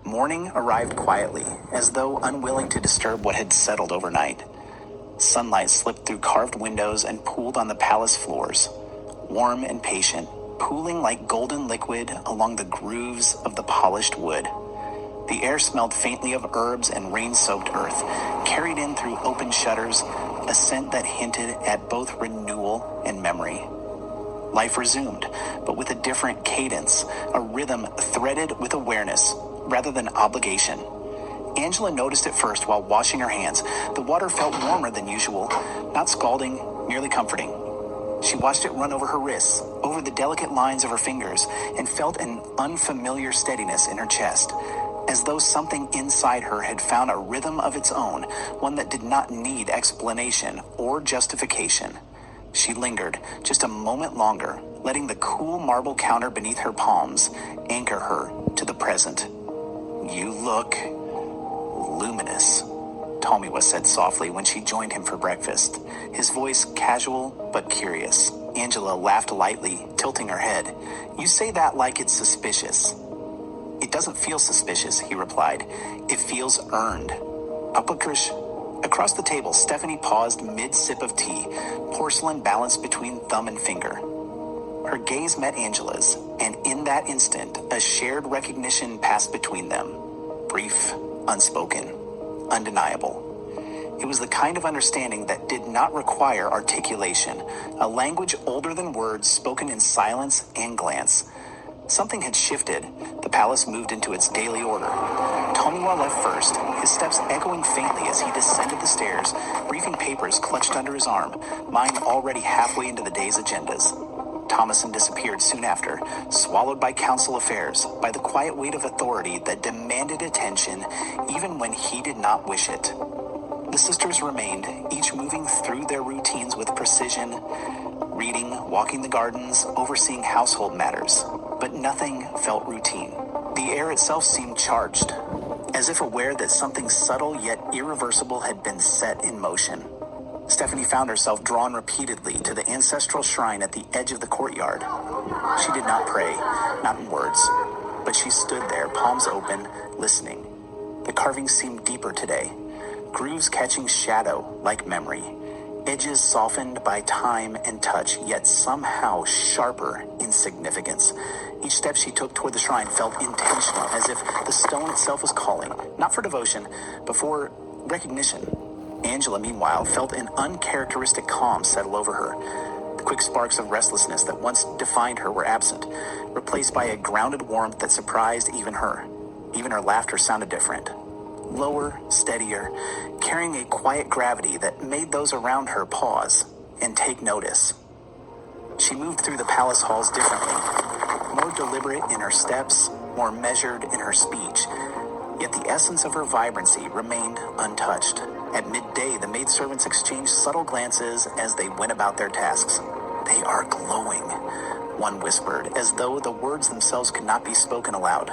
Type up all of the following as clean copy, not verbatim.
Morning arrived quietly, as though unwilling to disturb what had settled overnight. Sunlight slipped through carved windows and pooled on the palace floors, warm and patient, pooling like golden liquid along the grooves of the polished wood. The air smelled faintly of herbs and rain-soaked earth, carried in through open shutters, a scent that hinted at both renewal and memory. Life resumed, but with a different cadence, a rhythm threaded with awareness rather than obligation. Angela noticed it first while washing her hands. The water felt warmer than usual, not scalding, merely comforting. She watched it run over her wrists, over the delicate lines of her fingers, and felt an unfamiliar steadiness in her chest, as though something inside her had found a rhythm of its own, one that did not need explanation or justification. She lingered just a moment longer, letting the cool marble counter beneath her palms anchor her to the present. "You look luminous," Tomiwa said softly when she joined him for breakfast, his voice casual but curious. Angela laughed lightly, tilting her head. "You say that like it's suspicious." "It doesn't feel suspicious," he replied. "It feels earned." Across the table, Stephanie paused mid-sip of tea, porcelain balanced between thumb and finger. Her gaze met Angela's, and in that instant, a shared recognition passed between them. Brief, unspoken, undeniable. It was the kind of understanding that did not require articulation, a language older than words spoken in silence and glance. Something had shifted. The palace moved into its daily order. Tomiwa left first, his steps echoing faintly as he descended the stairs, briefing papers clutched under his arm, mind already halfway into the day's agendas. Thomason disappeared soon after, swallowed by council affairs, by the quiet weight of authority that demanded attention even when he did not wish it. The sisters remained, each moving through their routines with precision, reading, walking the gardens, overseeing household matters. But nothing felt routine. The air itself seemed charged, as if aware that something subtle yet irreversible had been set in motion. Stephanie found herself drawn repeatedly to the ancestral shrine at the edge of the courtyard. She did not pray, not in words, but she stood there, palms open, listening. The carvings seemed deeper today, grooves catching shadow like memory, edges softened by time and touch, yet somehow sharper in significance. Each step she took toward the shrine felt intentional, as if the stone itself was calling, not for devotion, but for recognition. Angela, meanwhile, felt an uncharacteristic calm settle over her. The quick sparks of restlessness that once defined her were absent, replaced by a grounded warmth that surprised even her. Even her laughter sounded different. Lower, steadier, carrying a quiet gravity that made those around her pause and take notice. She moved through the palace halls differently, more deliberate in her steps, more measured in her speech, yet the essence of her vibrancy remained untouched. At midday, the maidservants exchanged subtle glances as they went about their tasks. "They are glowing," one whispered, as though the words themselves could not be spoken aloud.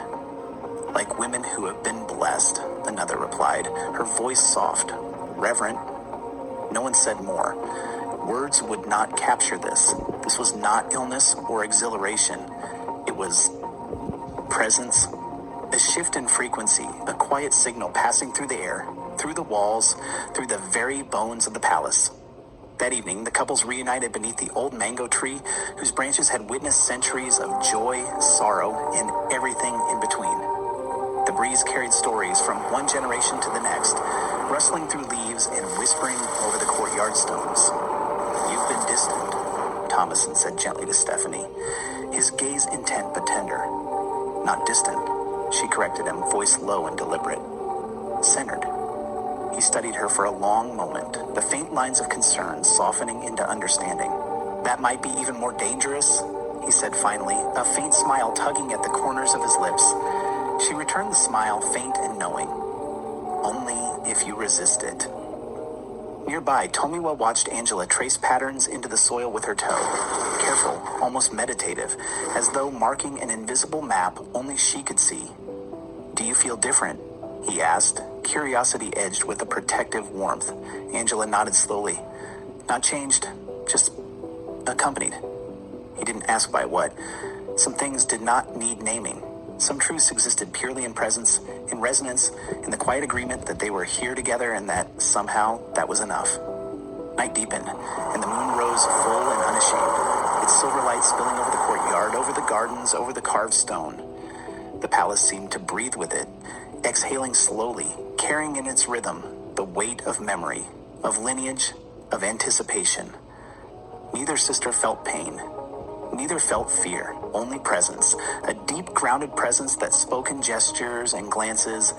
"Like women who have been blessed," another replied, her voice soft, reverent. No one said more. Words would not capture this. This was not illness or exhilaration. It was presence, a shift in frequency, a quiet signal passing through the air, through the walls, through the very bones of the palace. That evening, the couples reunited beneath the old mango tree, whose branches had witnessed centuries of joy, sorrow, and everything in between. The breeze carried stories from one generation to the next, rustling through leaves and whispering over the courtyard stones. "You've been distant," Thomason said gently to Stephanie, his gaze intent but tender. "Not distant," she corrected him, voice low and deliberate. "Centered." He studied her for a long moment, the faint lines of concern softening into understanding. "That might be even more dangerous," he said finally, a faint smile tugging at the corners of his lips. She returned the smile, faint and knowing. "Only if you resist it." Nearby, Tomiwa watched Angela trace patterns into the soil with her toe, careful, almost meditative, as though marking an invisible map only she could see. "Do you feel different?" he asked, curiosity edged with a protective warmth. Angela nodded slowly. "Not changed, just accompanied." He didn't ask by what. Some things did not need naming. Some truths existed purely in presence, in resonance, in the quiet agreement that they were here together and that somehow that was enough. Night deepened, and the moon rose full and unashamed, its silver light spilling over the courtyard, over the gardens, over the carved stone. The palace seemed to breathe with it, exhaling slowly, carrying in its rhythm the weight of memory, of lineage, of anticipation. Neither sister felt pain. Neither felt fear, only presence, a deep, grounded presence that spoke in gestures and glances,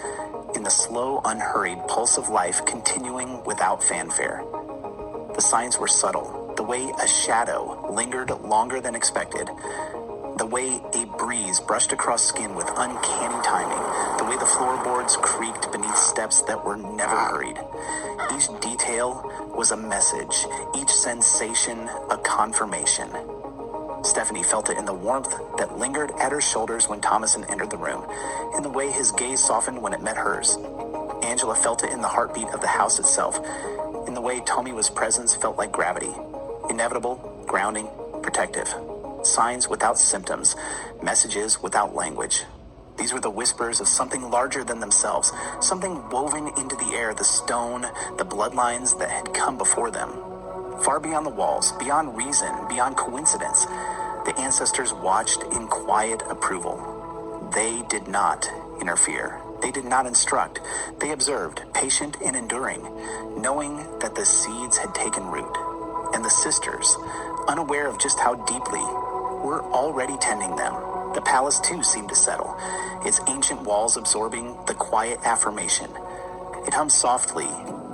in the slow, unhurried pulse of life continuing without fanfare. The signs were subtle, the way a shadow lingered longer than expected, the way a breeze brushed across skin with uncanny timing, the way the floorboards creaked beneath steps that were never hurried. Each detail was a message, each sensation a confirmation. Stephanie felt it in the warmth that lingered at her shoulders when Thomason entered the room, in the way his gaze softened when it met hers. Angela felt it in the heartbeat of the house itself, in the way Tomiwa's presence felt like gravity, inevitable, grounding, protective. Signs without symptoms, messages without language. These were the whispers of something larger than themselves, something woven into the air, the stone, the bloodlines that had come before them. Far beyond the walls, beyond reason, beyond coincidence, the ancestors watched in quiet approval. They did not interfere. They did not instruct. They observed, patient and enduring, knowing that the seeds had taken root. And the sisters, unaware of just how deeply, were already tending them. The palace too seemed to settle, its ancient walls absorbing the quiet affirmation. It hummed softly,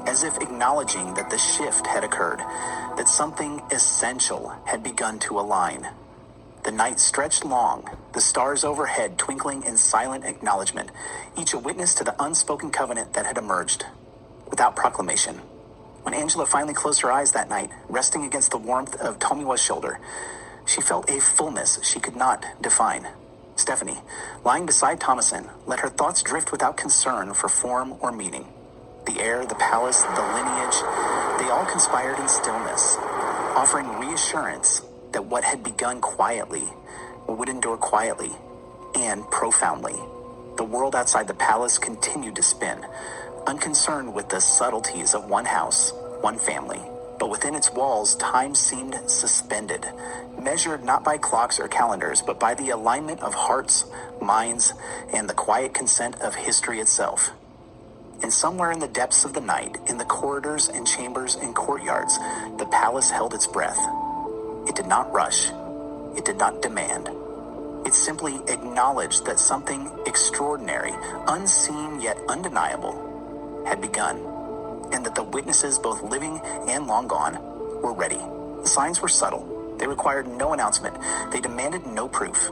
as if acknowledging that the shift had occurred, that something essential had begun to align. The night stretched long, the stars overhead twinkling in silent acknowledgement, each a witness to the unspoken covenant that had emerged, without proclamation. When Angela finally closed her eyes that night, resting against the warmth of Tomiwa's shoulder, she felt a fullness she could not define. Stephanie, lying beside Thomason, let her thoughts drift without concern for form or meaning. The air, the palace, the lineage, they all conspired in stillness, offering reassurance that what had begun quietly would endure quietly and profoundly. The world outside the palace continued to spin, unconcerned with the subtleties of one house, one family. But within its walls, time seemed suspended, measured not by clocks or calendars, but by the alignment of hearts, minds, and the quiet consent of history itself. And somewhere in the depths of the night, in the corridors and chambers and courtyards, the palace held its breath. It did not rush. It did not demand. It simply acknowledged that something extraordinary, unseen yet undeniable, had begun, and that the witnesses, both living and long gone, were ready. The signs were subtle. They required no announcement. They demanded no proof.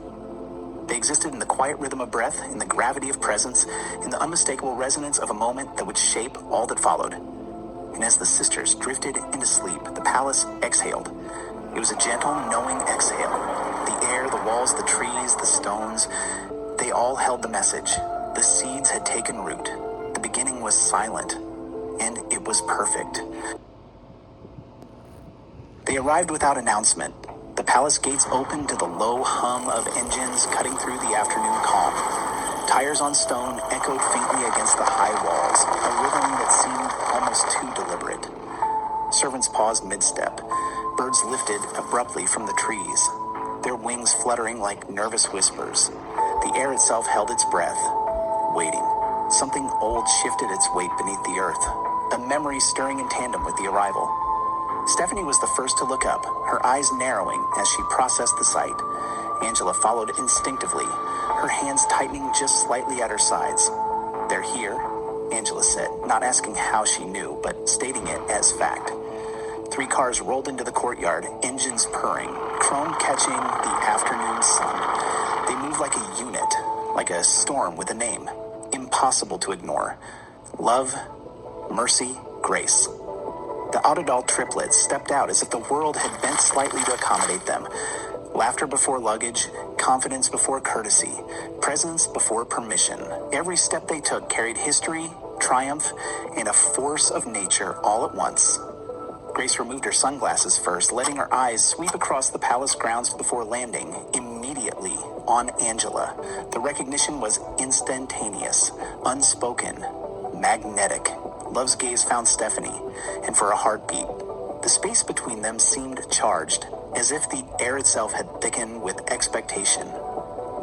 They existed in the quiet rhythm of breath, in the gravity of presence, in the unmistakable resonance of a moment that would shape all that followed. And as the sisters drifted into sleep, the palace exhaled. It was a gentle, knowing exhale. The air, the walls, the trees, the stones, they all held the message. The seeds had taken root. The beginning was silent, and it was perfect. They arrived without announcement. The palace gates opened to the low hum of engines cutting through the afternoon calm. Tires on stone echoed faintly against the high walls, a rhythm that seemed almost too deliberate. Servants paused mid-step. Birds lifted abruptly from the trees, their wings fluttering like nervous whispers. The air itself held its breath, waiting. Something old shifted its weight beneath the earth, a memory stirring in tandem with the arrival. Stephanie was the first to look up, her eyes narrowing as she processed the sight. Angela followed instinctively, her hands tightening just slightly at her sides. "They're here," Angela said, not asking how she knew, but stating it as fact. 3 cars rolled into the courtyard, engines purring, chrome catching the afternoon sun. They moved like a unit, like a storm with a name, impossible to ignore. Love, mercy, grace. The Audiobook triplets stepped out as if the world had bent slightly to accommodate them. Laughter before luggage, confidence before courtesy, presence before permission. Every step they took carried history, triumph, and a force of nature all at once. Grace removed her sunglasses first, letting her eyes sweep across the palace grounds before landing, immediately, on Angela. The recognition was instantaneous, unspoken, magnetic. Love's gaze found Stephanie, and for a heartbeat, the space between them seemed charged, as if the air itself had thickened with expectation.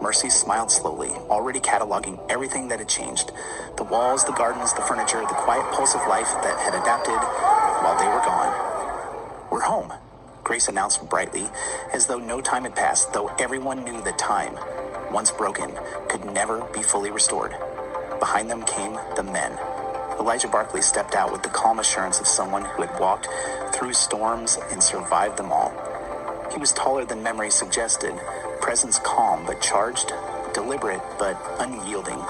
Mercy smiled slowly, already cataloging everything that had changed. The walls, the gardens, the furniture, the quiet pulse of life that had adapted while they were gone. "We're home," Grace announced brightly, as though no time had passed, though everyone knew that time, once broken, could never be fully restored. Behind them came the men. Elijah Barkley stepped out with the calm assurance of someone who had walked through storms and survived them all. He was taller than memory suggested, presence calm but charged, deliberate but unyielding.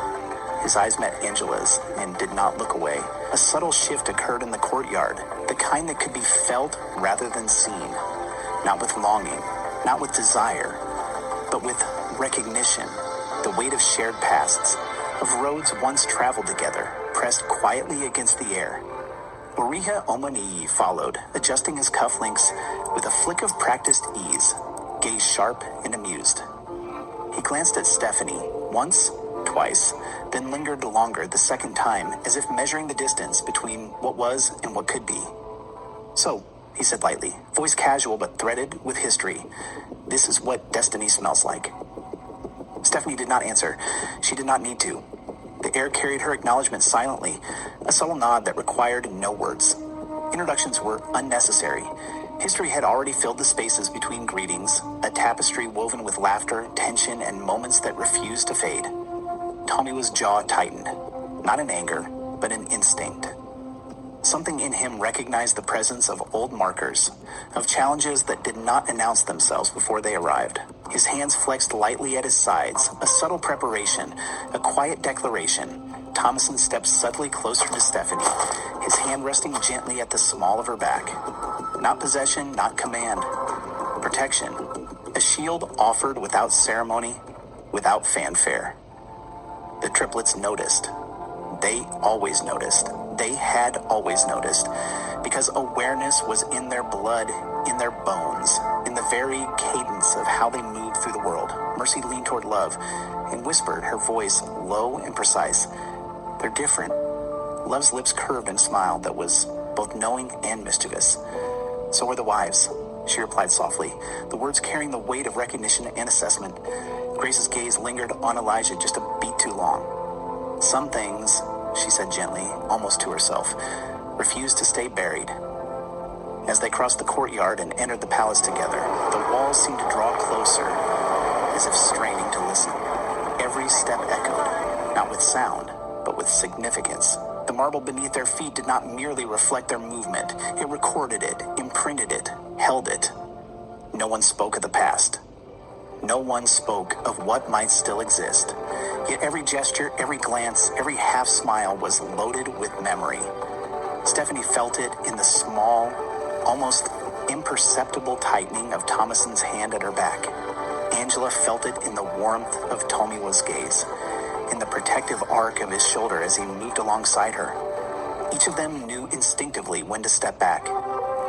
His eyes met Angela's and did not look away. A subtle shift occurred in the courtyard, the kind that could be felt rather than seen. Not with longing, not with desire, but with recognition. The weight of shared pasts, of roads once traveled together, pressed quietly against the air. Umuahia followed, adjusting his cufflinks with a flick of practiced ease, gaze sharp and amused. He glanced at Stephanie, once, twice, then lingered longer the second time, as if measuring the distance between what was and what could be. "So," he said lightly, voice casual but threaded with history, "this is what destiny smells like." Stephanie did not answer. She did not need to. The air carried her acknowledgement silently, a subtle nod that required no words. Introductions were unnecessary. History had already filled the spaces between greetings, a tapestry woven with laughter, tension, and moments that refused to fade. Tomiwa's jaw tightened, not in anger, but in instinct. Something in him recognized the presence of old markers, of challenges that did not announce themselves before they arrived. His hands flexed lightly at his sides, a subtle preparation, a quiet declaration. Thomason stepped subtly closer to Stephanie, his hand resting gently at the small of her back. Not possession, not command. Protection. A shield offered without ceremony, without fanfare. The triplets noticed. They always noticed. They had always noticed, because awareness was in their blood, in their bones, in the very cadence of how they moved through the world. Mercy leaned toward Love and whispered, her voice low and precise, "They're different." Love's lips curved in a smile that was both knowing and mischievous. "So were the wives," she replied softly, the words carrying the weight of recognition and assessment. Grace's gaze lingered on Elijah just a beat too long. "Some things," she said gently, almost to herself, "refused to stay buried." As they crossed the courtyard and entered the palace together, the walls seemed to draw closer, as if straining to listen. Every step echoed, not with sound, but with significance. The marble beneath their feet did not merely reflect their movement. It recorded it, imprinted it, held it. No one spoke of the past. No one spoke of what might still exist. Yet every gesture, every glance, every half-smile was loaded with memory. Stephanie felt it in the small, almost imperceptible tightening of Thomason's hand at her back. Angela felt it in the warmth of Tomiwa's gaze, in the protective arc of his shoulder as he moved alongside her. Each of them knew instinctively when to step back,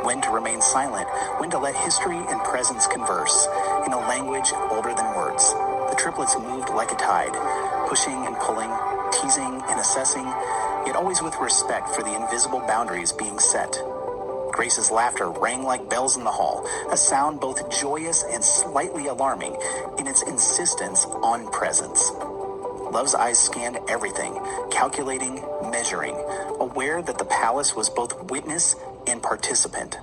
when to remain silent, when to let history and presence converse, in a language older than words. The triplets moved like a tide, pushing and pulling, teasing and assessing, yet always with respect for the invisible boundaries being set. Grace's laughter rang like bells in the hall, a sound both joyous and slightly alarming in its insistence on presence. Love's eyes scanned everything, calculating, measuring, aware that the palace was both witness and participant.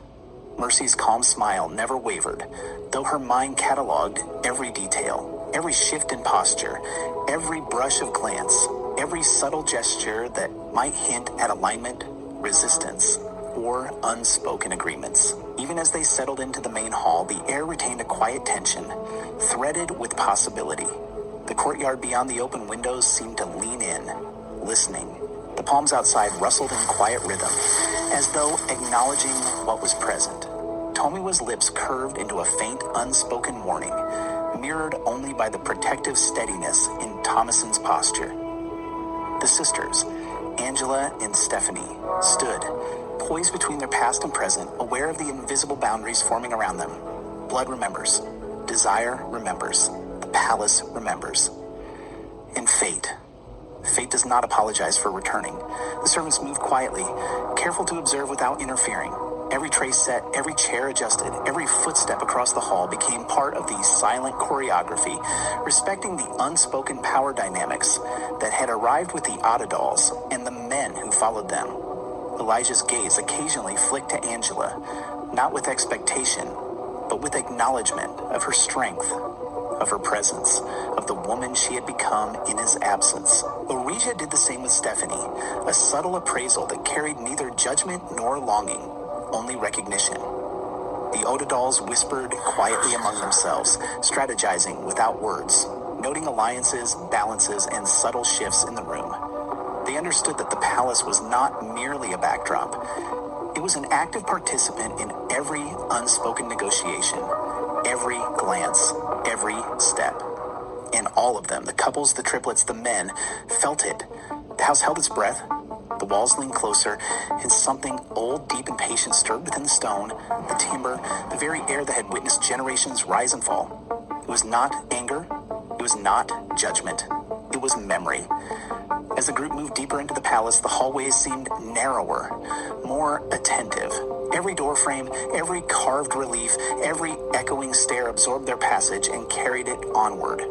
Mercy's calm smile never wavered, though her mind cataloged every detail, every shift in posture, every brush of glance, every subtle gesture that might hint at alignment, resistance, or unspoken agreements. Even as they settled into the main hall, the air retained a quiet tension, threaded with possibility. The courtyard beyond the open windows seemed to lean in, listening. The palms outside rustled in quiet rhythm, as though acknowledging what was present. Tomiwa's lips curved into a faint, unspoken warning, mirrored only by the protective steadiness in Thomason's posture. The sisters, Angela and Stephanie, stood, poised between their past and present, aware of the invisible boundaries forming around them. Blood remembers. Desire remembers. The palace remembers. And fate. Fate does not apologize for returning. The servants moved quietly, careful to observe without interfering. Every tray set, every chair adjusted, every footstep across the hall became part of the silent choreography, respecting the unspoken power dynamics that had arrived with the Audidals and the men who followed them. Elijah's gaze occasionally flicked to Angela, not with expectation, but with acknowledgement of her strength, of her presence, of the woman she had become in his absence. Orija did the same with Stephanie, a subtle appraisal that carried neither judgment nor longing, only recognition. The Odidals whispered quietly among themselves, strategizing without words, noting alliances, balances, and subtle shifts in the room. They understood that the palace was not merely a backdrop. It was an active participant in every unspoken negotiation, every glance, every step. And all of them, the couples, the triplets, the men, felt it. The house held its breath. The walls leaned closer, and something old, deep, and patient stirred within the stone, the timber, the very air that had witnessed generations rise and fall. It was not anger. It was not judgment. It was memory. As the group moved deeper into the palace, the hallways seemed narrower, more attentive. Every doorframe, every carved relief, every echoing stair absorbed their passage and carried it onward.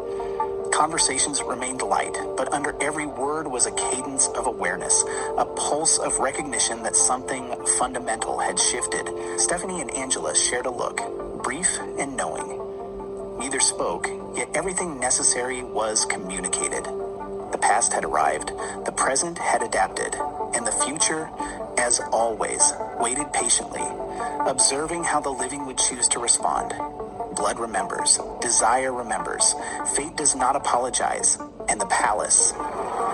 Conversations remained light, but under every word was a cadence of awareness, a pulse of recognition that something fundamental had shifted. Stephanie and Angela shared a look, brief and knowing. Neither spoke, yet everything necessary was communicated. The past had arrived, the present had adapted, and the future, as always, waited patiently, observing how the living would choose to respond. Blood remembers, desire remembers, fate does not apologize, and the palace,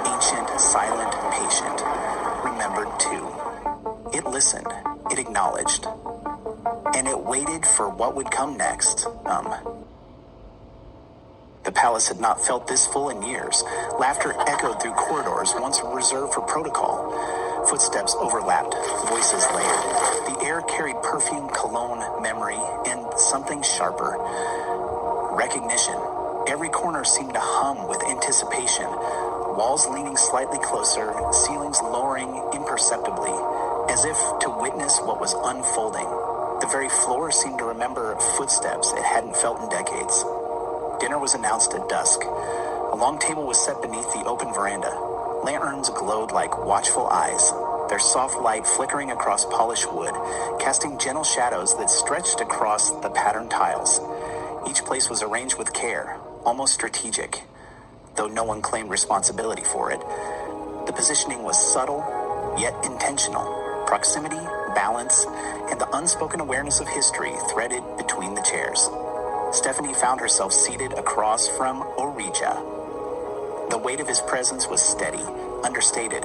ancient, silent, patient, remembered too. It listened, it acknowledged, and it waited for what would come next. The palace had not felt this full in years. Laughter echoed through corridors once reserved for protocol. Footsteps overlapped, voices layered. The air carried perfume, cologne, memory, and something sharper. Recognition. Every corner seemed to hum with anticipation. Walls leaning slightly closer, ceilings lowering imperceptibly, as if to witness what was unfolding. The very floor seemed to remember footsteps it hadn't felt in decades. Dinner was announced at dusk. A long table was set beneath the open veranda. Lanterns glowed like watchful eyes, their soft light flickering across polished wood, casting gentle shadows that stretched across the patterned tiles. Each place was arranged with care, almost strategic, though no one claimed responsibility for it. The positioning was subtle, yet intentional. Proximity, balance, and the unspoken awareness of history threaded between the chairs. Stephanie found herself seated across from Orija. The weight of his presence was steady, understated,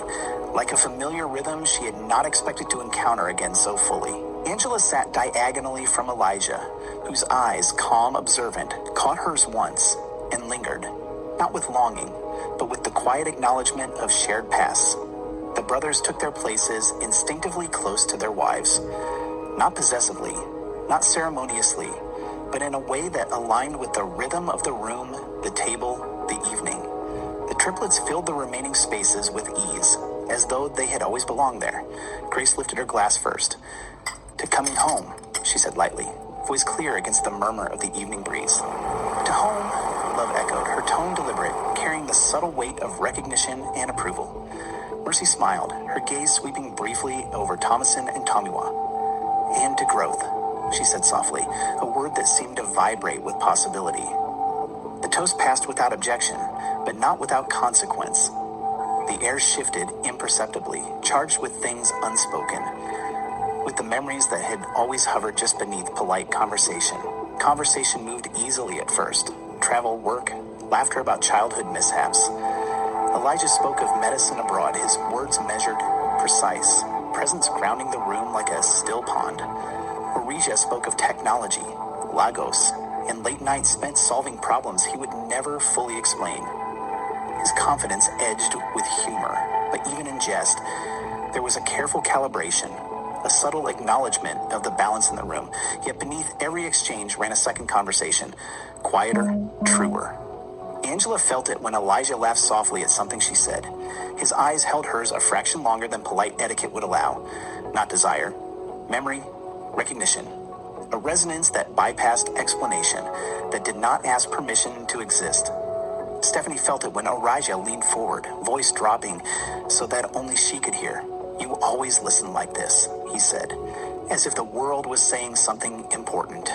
like a familiar rhythm she had not expected to encounter again so fully. Angela sat diagonally from Elijah, whose eyes, calm, observant, caught hers once and lingered, not with longing, but with the quiet acknowledgement of shared pasts. The brothers took their places instinctively close to their wives, not possessively, not ceremoniously, but in a way that aligned with the rhythm of the room, the table, the evening. The triplets filled the remaining spaces with ease, as though they had always belonged there. Grace lifted her glass first. "To coming home," she said lightly, voice clear against the murmur of the evening breeze. "To home," Love echoed, her tone deliberate, carrying the subtle weight of recognition and approval. Mercy smiled, her gaze sweeping briefly over Thomason and Tomiwa. "And to growth," she said softly, a word that seemed to vibrate with possibility. The toast passed without objection, but not without consequence. The air shifted imperceptibly, charged with things unspoken, with the memories that had always hovered just beneath polite conversation. Conversation moved easily at first. Travel, work, laughter about childhood mishaps. Elijah spoke of medicine abroad, his words measured, precise, presence grounding the room like a still pond. Orija spoke of technology, Lagos, and late nights spent solving problems he would never fully explain. His confidence edged with humor, but even in jest, there was a careful calibration, a subtle acknowledgement of the balance in the room. Yet beneath every exchange ran a second conversation, quieter, truer. Angela felt it when Elijah laughed softly at something she said. His eyes held hers a fraction longer than polite etiquette would allow. Not desire. Memory. Recognition. A resonance that bypassed explanation, that did not ask permission to exist. Stephanie felt it when Elijah leaned forward, voice dropping so that only she could hear. "You always listen like this," he said, as if the world was saying something important.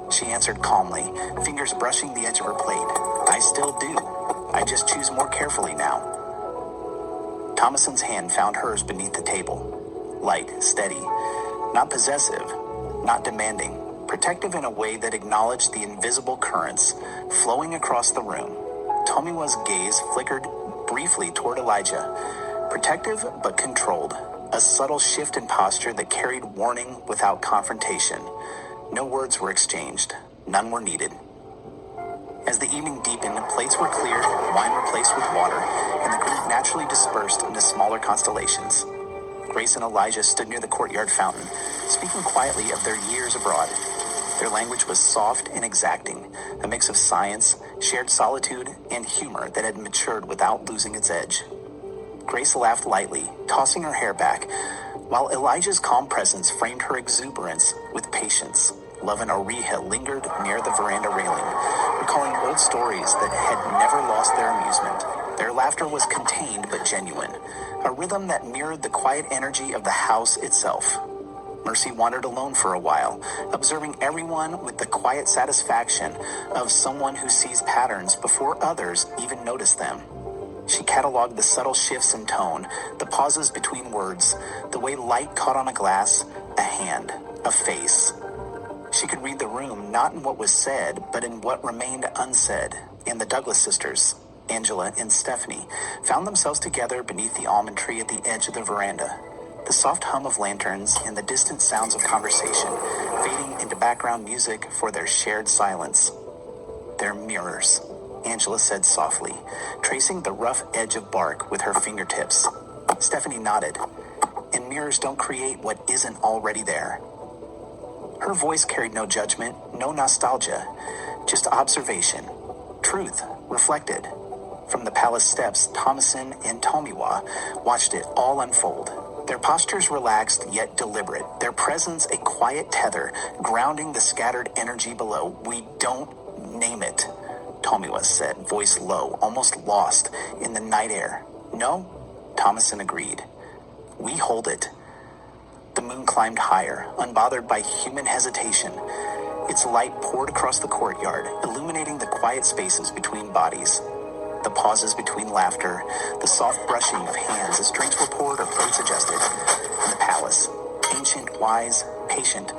She answered calmly, fingers brushing the edge of her plate. "I still do. I just choose more carefully now." Thomason's hand found hers beneath the table. Light, steady, not possessive, not demanding, protective in a way that acknowledged the invisible currents flowing across the room. Tomiwa's gaze flickered briefly toward Elijah, protective but controlled, a subtle shift in posture that carried warning without confrontation. No words were exchanged. None were needed. As the evening deepened, plates were cleared, wine replaced with water, and the group naturally dispersed into smaller constellations. Grace and Elijah stood near the courtyard fountain, speaking quietly of their years abroad. Their language was soft and exacting, a mix of science, shared solitude, and humor that had matured without losing its edge. Grace laughed lightly, tossing her hair back, while Elijah's calm presence framed her exuberance with patience. Love and Oriha lingered near the veranda railing, recalling old stories that had never lost their amusement. Their laughter was contained but genuine, a rhythm that mirrored the quiet energy of the house itself. Mercy wandered alone for a while, observing everyone with the quiet satisfaction of someone who sees patterns before others even notice them. She cataloged the subtle shifts in tone, the pauses between words, the way light caught on a glass, a hand, a face. She could read the room not in what was said, but in what remained unsaid. And the Douglas sisters, Angela and Stephanie, found themselves together beneath the almond tree at the edge of the veranda. The soft hum of lanterns and the distant sounds of conversation fading into background music for their shared silence. "They're mirrors," Angela said softly, tracing the rough edge of bark with her fingertips. Stephanie nodded. "And mirrors don't create what isn't already there." Her voice carried no judgment, no nostalgia, just observation, truth reflected. From the palace steps, Thomason and Tomiwa watched it all unfold. Their postures relaxed yet deliberate, their presence a quiet tether, grounding the scattered energy below. "We don't name it," Tomiwa said, voice low, almost lost in the night air. "No," Thomason agreed. "We hold it." The moon climbed higher, unbothered by human hesitation. Its light poured across the courtyard, illuminating the quiet spaces between bodies. The pauses between laughter, the soft brushing of hands as drinks were poured or plates adjusted. And the palace, ancient, wise, patient,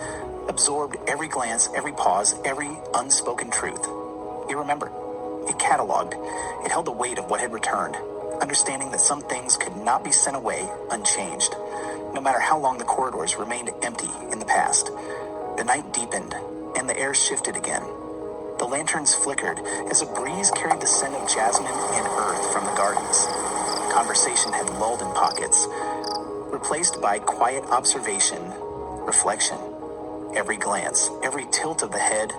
absorbed every glance, every pause, every unspoken truth. It remembered. It cataloged. It held the weight of what had returned, understanding that some things could not be sent away unchanged, no matter how long the corridors remained empty in the past. The night deepened, and the air shifted again. The lanterns flickered as a breeze carried the scent of jasmine and earth from the gardens. Conversation had lulled in pockets, replaced by quiet observation, reflection. Every glance, every tilt of the head,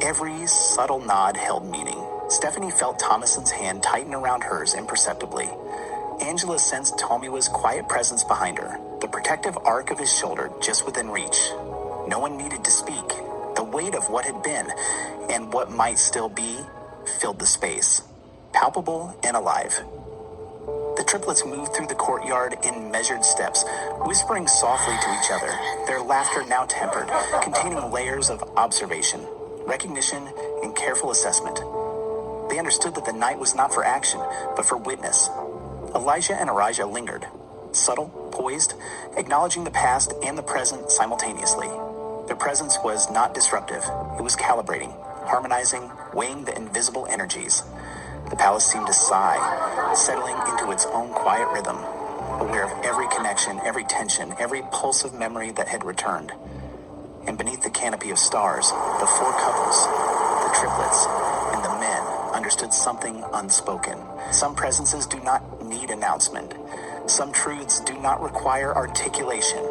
every subtle nod held meaning. Stephanie felt Thomason's hand tighten around hers imperceptibly. Angela sensed Tomiwa's quiet presence behind her, the protective arc of his shoulder just within reach. No one needed to speak. The weight of what had been, and what might still be, filled the space, palpable and alive. The triplets moved through the courtyard in measured steps, whispering softly to each other, their laughter now tempered, containing layers of observation, recognition, and careful assessment. They understood that the night was not for action, but for witness. Elijah and Arijah lingered, subtle, poised, acknowledging the past and the present simultaneously. Their presence was not disruptive. It was calibrating, harmonizing, weighing the invisible energies. The palace seemed to sigh, settling into its own quiet rhythm, aware of every connection, every tension, every pulse of memory that had returned. And beneath the canopy of stars, the four couples, the triplets, and the men understood something unspoken. Some presences do not need announcement. Some truths do not require articulation.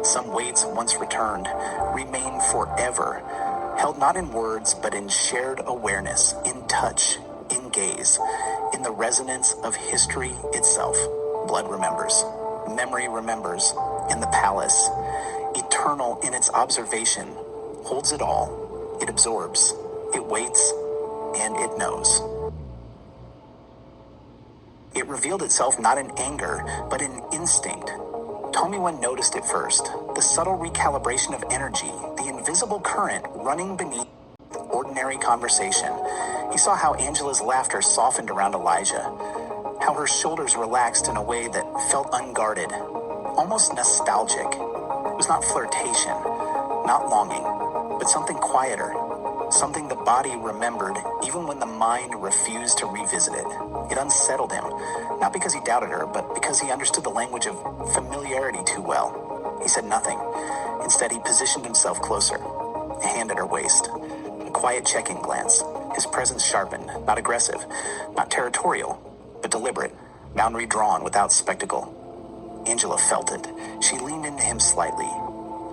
Some weights, once returned, remain forever, held not in words but in shared awareness, in touch, in gaze, in the resonance of history itself. Blood remembers, memory remembers, and the palace, eternal in its observation, holds it all. It absorbs, it waits, and it knows. It revealed itself not in anger, but in instinct. Tomiwa noticed it first, the subtle recalibration of energy, the invisible current running beneath ordinary conversation. He saw how Angela's laughter softened around Elijah, how her shoulders relaxed in a way that felt unguarded, almost nostalgic. It was not flirtation, not longing, but something quieter, something the body remembered even when the mind refused to revisit it. It unsettled him, not because he doubted her, but because he understood the language of familiarity too well. He said nothing. Instead, he positioned himself closer, a hand at her waist, a quiet checking glance, his presence sharpened, not aggressive, not territorial, but deliberate, boundary drawn without spectacle. Angela felt it. She leaned into him slightly,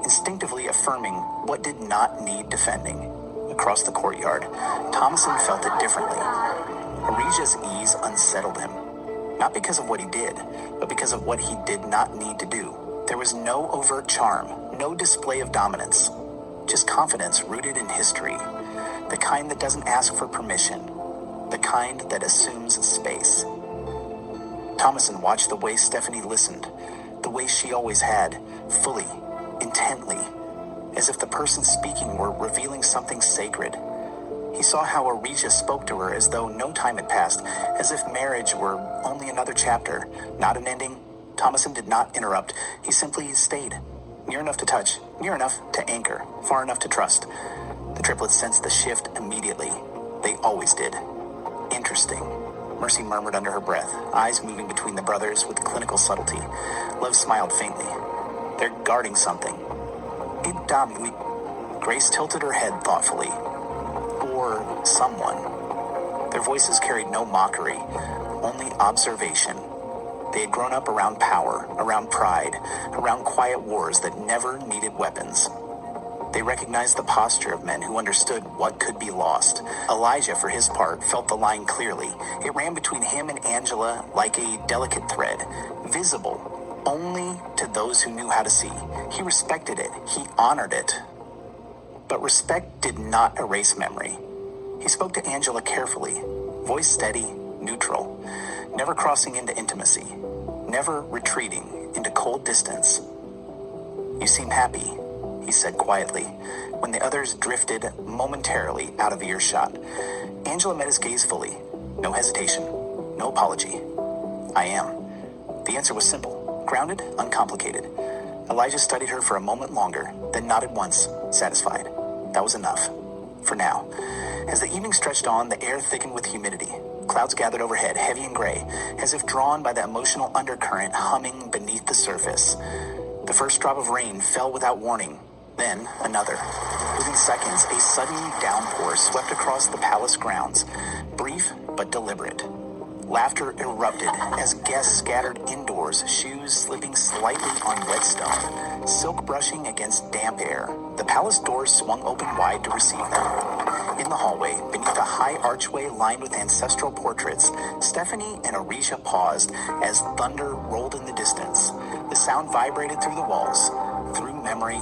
instinctively affirming what did not need defending. Across the courtyard, Thomason felt it differently. Arija's ease unsettled him, not because of what he did, but because of what he did not need to do. There was no overt charm, no display of dominance, just confidence rooted in history, the kind that doesn't ask for permission, the kind that assumes space. Thomason watched the way Stephanie listened, the way she always had, fully, intently, as if the person speaking were revealing something sacred. He saw how Arija spoke to her as though no time had passed, as if marriage were only another chapter, not an ending. Thomason did not interrupt. He simply stayed, near enough to touch, near enough to anchor, far enough to trust. The triplets sensed the shift immediately. They always did. Interesting, Mercy murmured under her breath, eyes moving between the brothers with clinical subtlety. Love smiled faintly. They're guarding something. Grace tilted her head thoughtfully. Or someone. Their voices carried no mockery, only observation. They had grown up around power, around pride, around quiet wars that never needed weapons. They recognized the posture of men who understood what could be lost. Elijah, for his part, felt the line clearly. It ran between him and Angela like a delicate thread, visible only to those who knew how to see. He respected it. He honored it. But respect did not erase memory. He spoke to Angela carefully, voice steady, neutral, never crossing into intimacy, never retreating into cold distance. You seem happy, he said quietly, when the others drifted momentarily out of earshot. Angela met his gaze fully. No hesitation, no apology. I am. The answer was simple, grounded, uncomplicated. Elijah studied her for a moment longer, then nodded once, satisfied. That was enough. For now. As the evening stretched on, the air thickened with humidity. Clouds gathered overhead, heavy and gray, as if drawn by the emotional undercurrent humming beneath the surface. The first drop of rain fell without warning, then another. Within seconds, a sudden downpour swept across the palace grounds, brief but deliberate. Laughter erupted as guests scattered indoors, shoes slipping slightly on wet stone, silk brushing against damp air. The palace doors swung open wide to receive them. In the hallway, beneath a high archway lined with ancestral portraits, Stephanie and Arija paused as thunder rolled in the distance. The sound vibrated through the walls, through memory.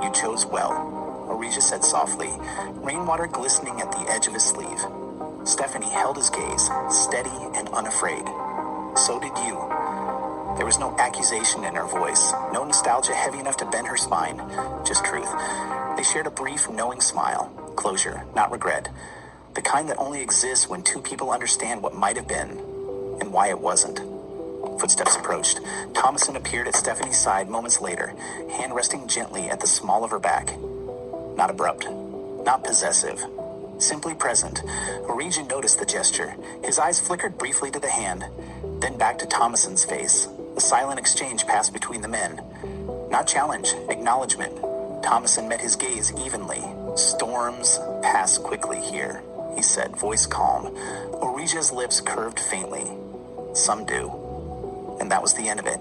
You chose well, Arija said softly, rainwater glistening at the edge of his sleeve. Stephanie held his gaze, steady and unafraid. So did you. There was no accusation in her voice, no nostalgia heavy enough to bend her spine, just truth. They shared a brief, knowing smile, closure, not regret, the kind that only exists when two people understand what might have been and why it wasn't. Footsteps approached. Thomason appeared at Stephanie's side moments later, hand resting gently at the small of her back. Not abrupt, not possessive. Simply present. Arija noticed the gesture. His eyes flickered briefly to the hand, then back to Thomason's face. A silent exchange passed between the men. Not challenge, acknowledgement. Thomason met his gaze evenly. Storms pass quickly here, he said, voice calm. Orija's lips curved faintly. Some do. And that was the end of it.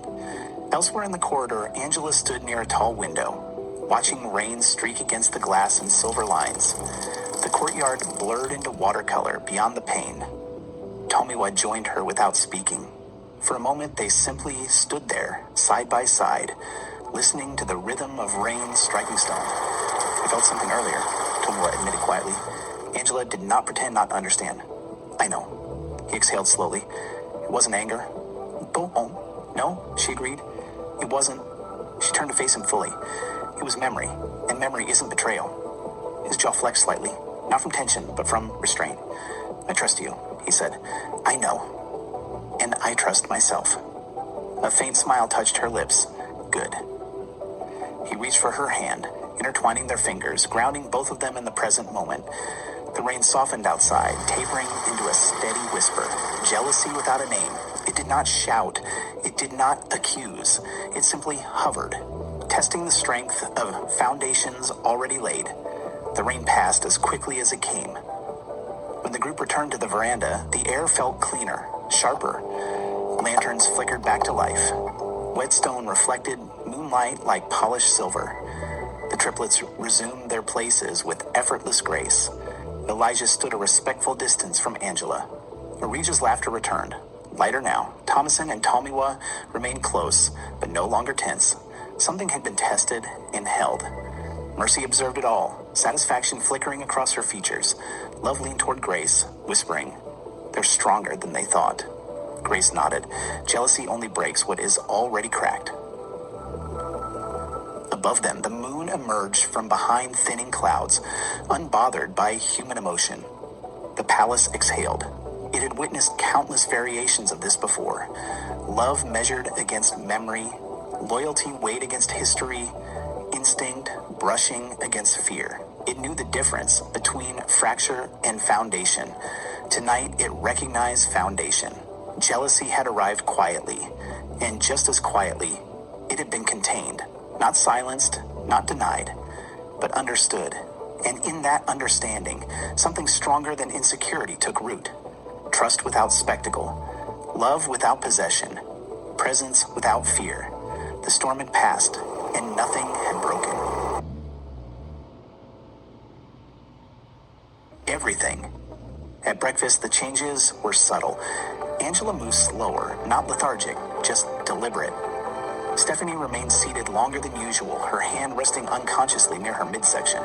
Elsewhere in the corridor, Angela stood near a tall window, watching rain streak against the glass in silver lines. The courtyard blurred into watercolor beyond the pane, Tomiwa joined her without speaking. For a moment, they simply stood there, side by side, listening to the rhythm of rain striking stone. I felt something earlier, Tomiwa admitted quietly. Angela did not pretend not to understand. I know. He exhaled slowly. It wasn't anger. No, she agreed. It wasn't. She turned to face him fully. It was memory, and memory isn't betrayal. His jaw flexed slightly, not from tension, but from restraint. I trust you, he said. I know. And I trust myself. A faint smile touched her lips. Good. He reached for her hand, intertwining their fingers, grounding both of them in the present moment. The rain softened outside, tapering into a steady whisper. Jealousy without a name. It did not shout. It did not accuse. It simply hovered, testing the strength of foundations already laid. The rain passed as quickly as it came. When the group returned to the veranda, the air felt cleaner, sharper. Lanterns flickered back to life. Whetstone reflected moonlight like polished silver. The triplets resumed their places with effortless grace. Elijah stood a respectful distance from Angela. Oreja's laughter returned. Lighter now, Thomason and Tomiwa remained close, but no longer tense. Something had been tested and held. Mercy observed it all, satisfaction flickering across her features. Love leaned toward Grace, whispering, "They're stronger than they thought." Grace nodded. Jealousy only breaks what is already cracked. Above them, the moon emerged from behind thinning clouds, unbothered by human emotion. The palace exhaled. It had witnessed countless variations of this before. Love measured against memory, loyalty weighed against history, instinct brushing against fear. It knew the difference between fracture and foundation. Tonight, it recognized foundation. Jealousy had arrived quietly, and just as quietly, it had been contained. Not silenced, not denied, but understood. And in that understanding, something stronger than insecurity took root. Trust without spectacle, love without possession, presence without fear. The storm had passed, and nothing had broken. Everything. At breakfast, the changes were subtle. Angela moved slower, not lethargic, just deliberate. Stephanie remained seated longer than usual, her hand resting unconsciously near her midsection.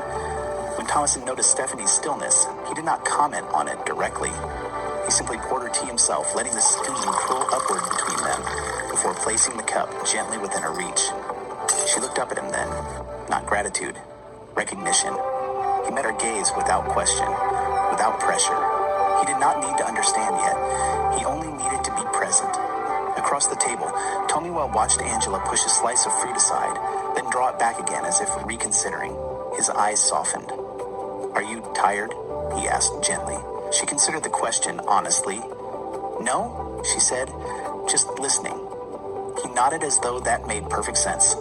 When Thomason noticed Stephanie's stillness, he did not comment on it directly. He simply poured her tea himself, letting the steam curl upward between them, before placing the cup gently within her reach. She looked up at him then, not gratitude, recognition. He met her gaze without question, without pressure. He did not need to understand yet. He only needed to be present. Across the table, Tomiwa watched Angela push a slice of fruit aside, then draw it back again as if reconsidering. His eyes softened. "Are you tired?" he asked gently. She considered the question honestly. "No," she said, "just listening." He nodded as though that made perfect sense.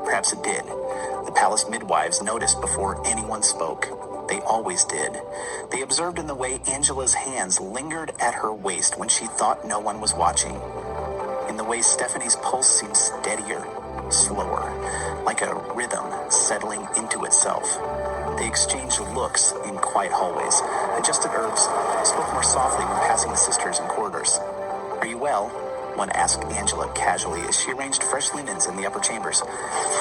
Perhaps it did. The palace midwives noticed before anyone spoke. They always did. They observed in the way Angela's hands lingered at her waist when she thought no one was watching. In the way Stephanie's pulse seemed steadier, slower, like a rhythm settling into itself. They exchanged looks in quiet hallways, adjusted herbs, spoke more softly when passing the sisters in corridors. "Are you well?" one asked Angela casually as she arranged fresh linens in the upper chambers.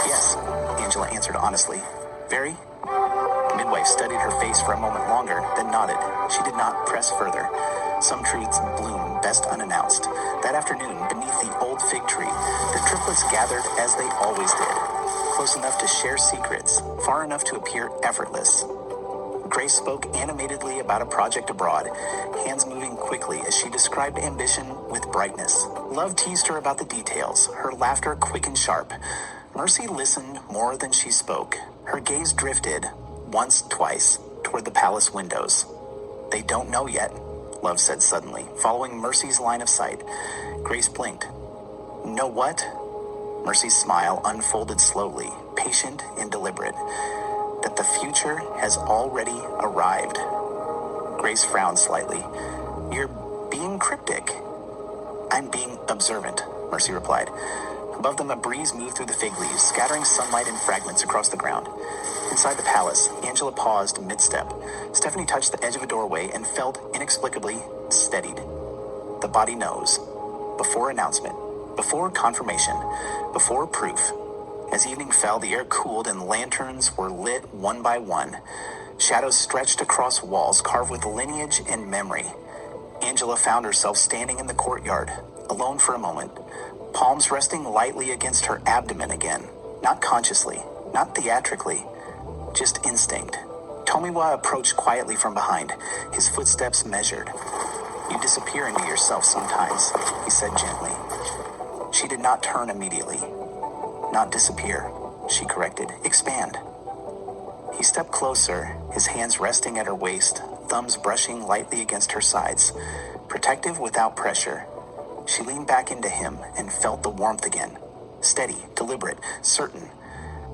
"Yes," Angela answered honestly. "Very?" The midwife studied her face for a moment longer, then nodded. She did not press further. Some truths bloom best unannounced. That afternoon, beneath the old fig tree, the triplets gathered as they always did. Close enough to share secrets, far enough to appear effortless. Grace spoke animatedly about a project abroad, hands moving quickly as she described ambition with brightness. Love teased her about the details, her laughter quick and sharp. Mercy listened more than she spoke. Her gaze drifted, once, twice, toward the palace windows. "They don't know yet," Love said suddenly, following Mercy's line of sight. Grace blinked. "Know what?" Mercy's smile unfolded slowly, patient and deliberate. "That the future has already arrived." Grace frowned slightly. "You're being cryptic." "I'm being observant," Mercy replied. Above them, a breeze moved through the fig leaves, scattering sunlight in fragments across the ground. Inside the palace, Angela paused mid-step. Stephanie touched the edge of a doorway and felt inexplicably steadied. The body knows. Before announcement, before confirmation, before proof. As evening fell, the air cooled and lanterns were lit one by one. Shadows stretched across walls carved with lineage and memory. Angela found herself standing in the courtyard, alone for a moment, palms resting lightly against her abdomen again. Not consciously, not theatrically, just instinct. Tomiwa approached quietly from behind, his footsteps measured. "You disappear into yourself sometimes," he said gently. She did not turn immediately. "Not disappear," she corrected. "Expand." He stepped closer, his hands resting at her waist, thumbs brushing lightly against her sides. Protective without pressure. She leaned back into him and felt the warmth again. Steady, deliberate, certain.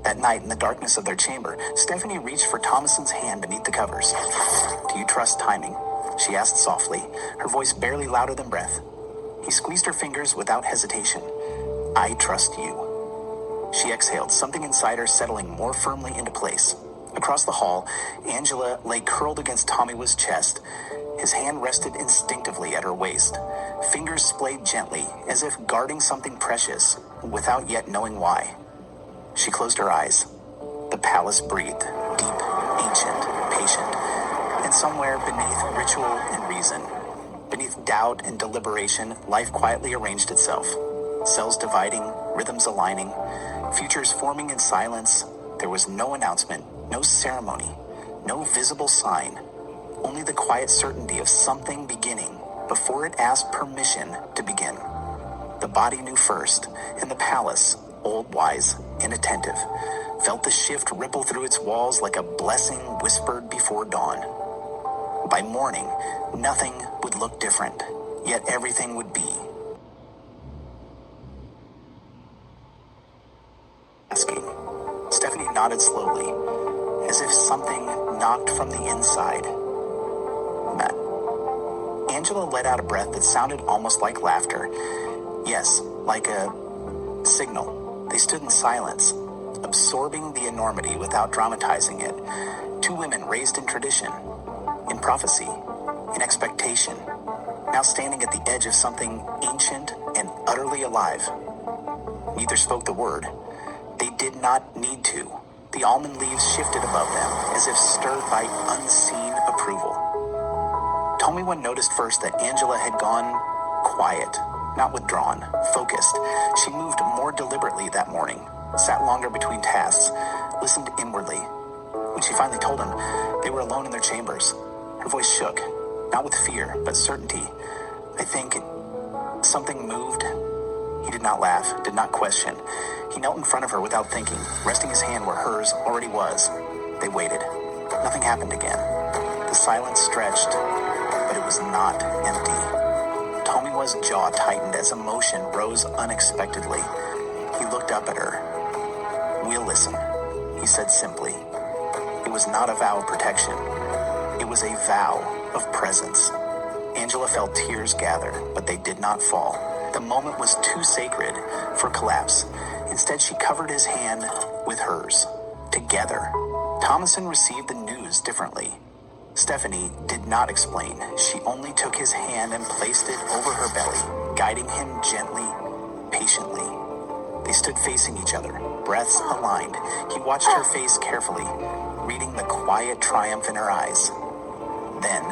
That night in the darkness of their chamber, Stephanie reached for Thomason's hand beneath the covers. "Do you trust timing?" she asked softly, her voice barely louder than breath. He squeezed her fingers without hesitation. "I trust you." She exhaled, something inside her settling more firmly into place. Across the hall, Angela lay curled against Tomiwa's chest. His hand rested instinctively at her waist. Fingers splayed gently, as if guarding something precious, without yet knowing why. She closed her eyes. The palace breathed, deep, ancient, patient. And somewhere beneath ritual and reason, beneath doubt and deliberation, life quietly arranged itself. Cells dividing, rhythms aligning, futures forming in silence. There was no announcement, no ceremony, no visible sign, only the quiet certainty of something beginning before it asked permission to begin. The body knew first, and the palace, old, wise, and attentive, felt the shift ripple through its walls like a blessing whispered before dawn. By morning, nothing would look different, yet everything would be. Asking. Stephanie nodded slowly, as if something knocked from the inside. Matt. Angela let out a breath that sounded almost like laughter. Yes, like a signal. They stood in silence, absorbing the enormity without dramatizing it. Two women raised in tradition, in prophecy, in expectation, now standing at the edge of something ancient and utterly alive. Neither spoke the word. They did not need to. The almond leaves shifted above them, as if stirred by unseen approval. Tomiwa noticed first that Angela had gone quiet, not withdrawn, focused. She moved more deliberately that morning, sat longer between tasks, listened inwardly. When she finally told him, they were alone in their chambers. Her voice shook, not with fear, but certainty. "I think something moved." He did not laugh, did not question. He knelt in front of her without thinking, resting his hand where hers already was. They waited. Nothing happened again. The silence stretched, but it was not empty. Tomiwa's jaw tightened as emotion rose unexpectedly. He looked up at her. "We'll listen," he said simply. It was not a vow of protection. It was a vow of presence. Angela felt tears gather, but they did not fall. The moment was too sacred for collapse. Instead, she covered his hand with hers. Together. Thomason received the news differently. Stephanie did not explain. She only took his hand and placed it over her belly, guiding him gently, patiently. They stood facing each other, breaths aligned. He watched her face carefully, reading the quiet triumph in her eyes. Then,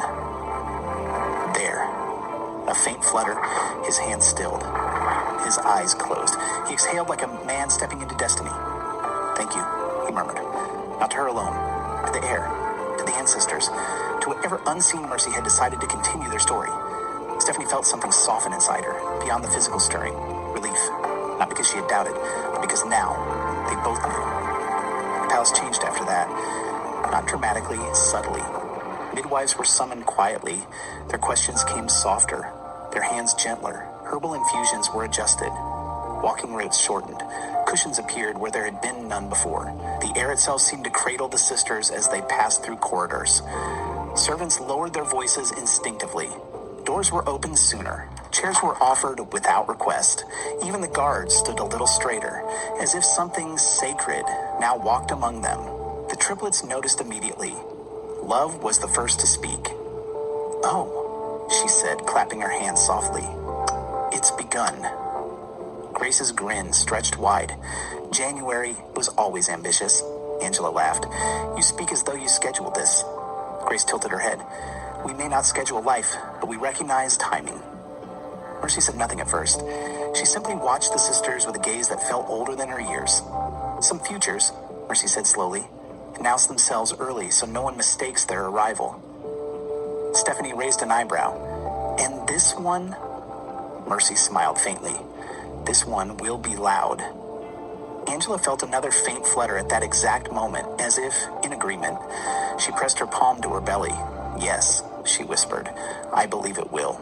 there. A faint flutter, his hand stilled. His eyes closed. He exhaled like a man stepping into destiny. "Thank you," he murmured. Not to her alone, to the air, to the ancestors, to whatever unseen mercy had decided to continue their story. Stephanie felt something soften inside her, beyond the physical stirring. Relief. Not because she had doubted, but because now they both knew. The palace changed after that. Not dramatically, subtly. Midwives were summoned quietly. Their questions came softer, their hands gentler. Herbal infusions were adjusted. Walking routes shortened. Cushions appeared where there had been none before. The air itself seemed to cradle the sisters as they passed through corridors. Servants lowered their voices instinctively. Doors were opened sooner. Chairs were offered without request. Even the guards stood a little straighter, as if something sacred now walked among them. The triplets noticed immediately. Love was the first to speak. "Oh," she said, clapping her hands softly. It's begun. Grace's grin stretched wide. January was always ambitious. Angela laughed. You speak as though you scheduled this. Grace tilted her head. We may not schedule life, but we recognize timing. Mercy said nothing at first. She simply watched the sisters with a gaze that felt older than her years. Some futures, Mercy said slowly, announce themselves early so no one mistakes their arrival. Stephanie raised an eyebrow. And this one? Mercy smiled faintly. This one will be loud. Angela felt another faint flutter at that exact moment, as if, in agreement. She pressed her palm to her belly. Yes, she whispered, I believe it will.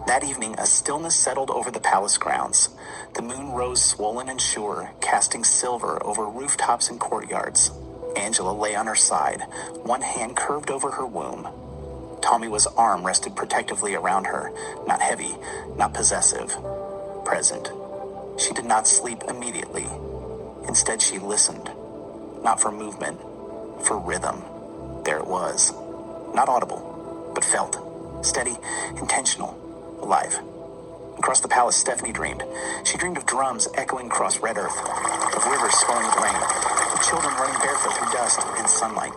That evening, a stillness settled over the palace grounds. The moon rose swollen and sure, casting silver over rooftops and courtyards. Angela lay on her side, one hand curved over her womb. Tomiwa's arm rested protectively around her, not heavy, not possessive, present. She did not sleep immediately. Instead, she listened, not for movement, for rhythm. There it was, not audible, but felt, steady, intentional, alive. Across the palace, Stephanie dreamed. She dreamed of drums echoing across red earth, of rivers swelling with rain, of children running barefoot through dust and sunlight.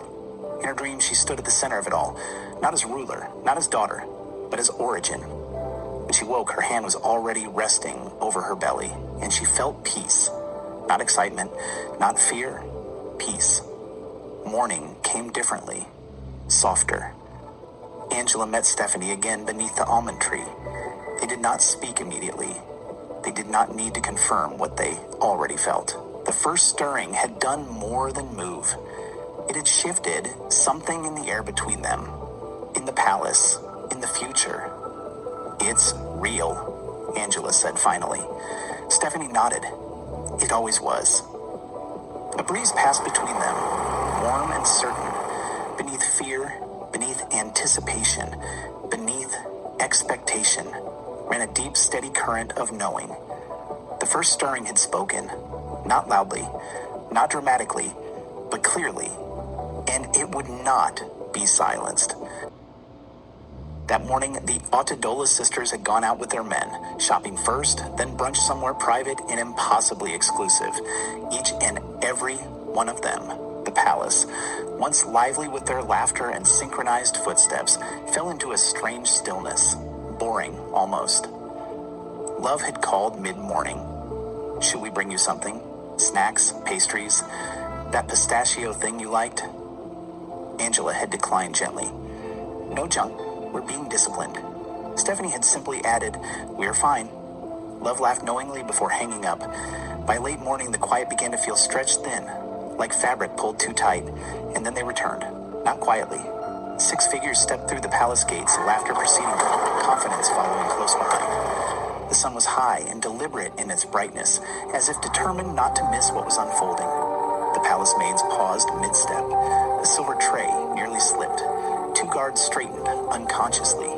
In her dream, she stood at the center of it all, not as ruler, not as daughter, but as origin. When she woke, her hand was already resting over her belly, and she felt peace. Not excitement, not fear, peace. Morning came differently, softer. Angela met Stephanie again beneath the almond tree. They did not speak immediately. They did not need to confirm what they already felt. The first stirring had done more than move. It had shifted something in the air between them, in the palace, in the future. It's real, Angela said finally. Stephanie nodded. It always was. A breeze passed between them, warm and certain, beneath fear, beneath anticipation, beneath expectation, ran a deep, steady current of knowing. The first stirring had spoken, not loudly, not dramatically, but clearly, and it would not be silenced. That morning, the Otedola sisters had gone out with their men, shopping first, then brunch somewhere private and impossibly exclusive. Each and every one of them, the palace, once lively with their laughter and synchronized footsteps, fell into a strange stillness, boring almost. Love had called mid-morning. Should we bring you something? Snacks, pastries, that pistachio thing you liked? Angela had declined gently. No junk. We're being disciplined. Stephanie had simply added, we're fine. Love laughed knowingly before hanging up. By late morning, the quiet began to feel stretched thin, like fabric pulled too tight, and then they returned, not quietly. 6 figures stepped through the palace gates, laughter preceding them, confidence following close behind. The sun was high and deliberate in its brightness, as if determined not to miss what was unfolding. The palace maids paused mid-step. A silver tray nearly slipped. 2 guards straightened, unconsciously.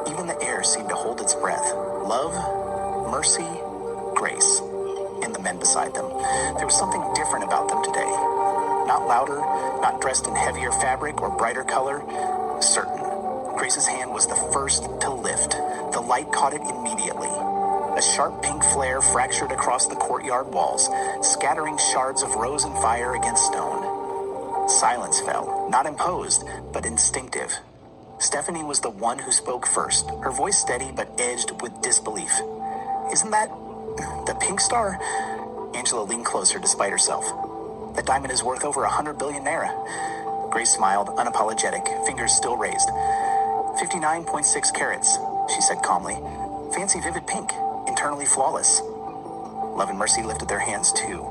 Even the air seemed to hold its breath. Love, mercy, grace. And the men beside them. There was something different about them today. Not louder, not dressed in heavier fabric or brighter color. Certain. Grace's hand was the first to lift. The light caught it immediately. A sharp pink flare fractured across the courtyard walls, scattering shards of rose and fire against stone. Silence fell, not imposed, but instinctive. Stephanie was the one who spoke first, her voice steady but edged with disbelief. Isn't that the pink star? Angela leaned closer despite herself. That diamond is worth over 100 billion naira. Grace smiled, unapologetic, fingers still raised. 59.6 carats, she said calmly. Fancy vivid pink, internally flawless. Love and Mercy lifted their hands too.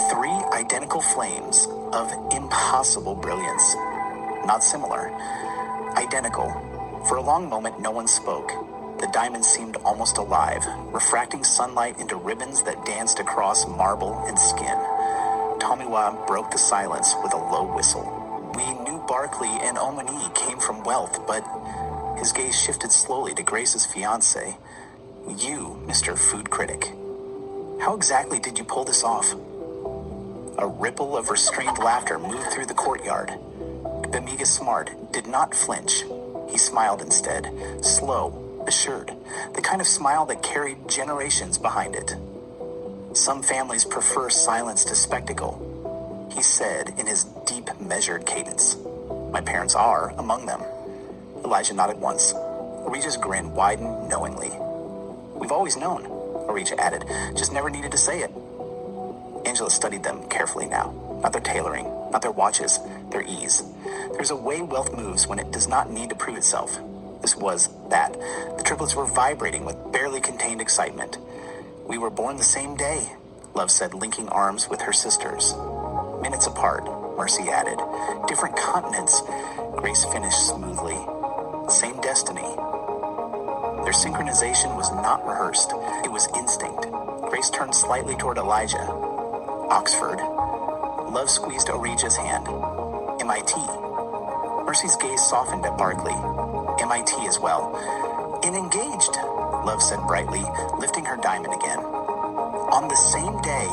3 identical flames of impossible brilliance. Not similar. Identical. For a long moment, no one spoke. The diamond seemed almost alive, refracting sunlight into ribbons that danced across marble and skin. Tomiwa broke the silence with a low whistle. We knew Barkley and Omani came from wealth, but his gaze shifted slowly to Grace's fiancé. You, Mr. Food Critic. How exactly did you pull this off? A ripple of restrained laughter moved through the courtyard. Bemiga Smart did not flinch. He smiled instead, slow, assured, the kind of smile that carried generations behind it. Some families prefer silence to spectacle, he said in his deep, measured cadence. My parents are among them. Elijah nodded once. Oreja's grin widened knowingly. We've always known, Oreja added, just never needed to say it. Angela studied them carefully now. Not their tailoring, not their watches, their ease. There's a way wealth moves when it does not need to prove itself. This was that. The triplets were vibrating with barely contained excitement. We were born the same day, Love said, linking arms with her sisters. Minutes apart, Mercy added. Different continents, Grace finished smoothly. Same destiny. Their synchronization was not rehearsed. It was instinct. Grace turned slightly toward Elijah. Oxford. Love squeezed Oreja's hand. MIT. Mercy's gaze softened at Barkley. MIT as well. And engaged, Love said brightly, lifting her diamond again. On the same day,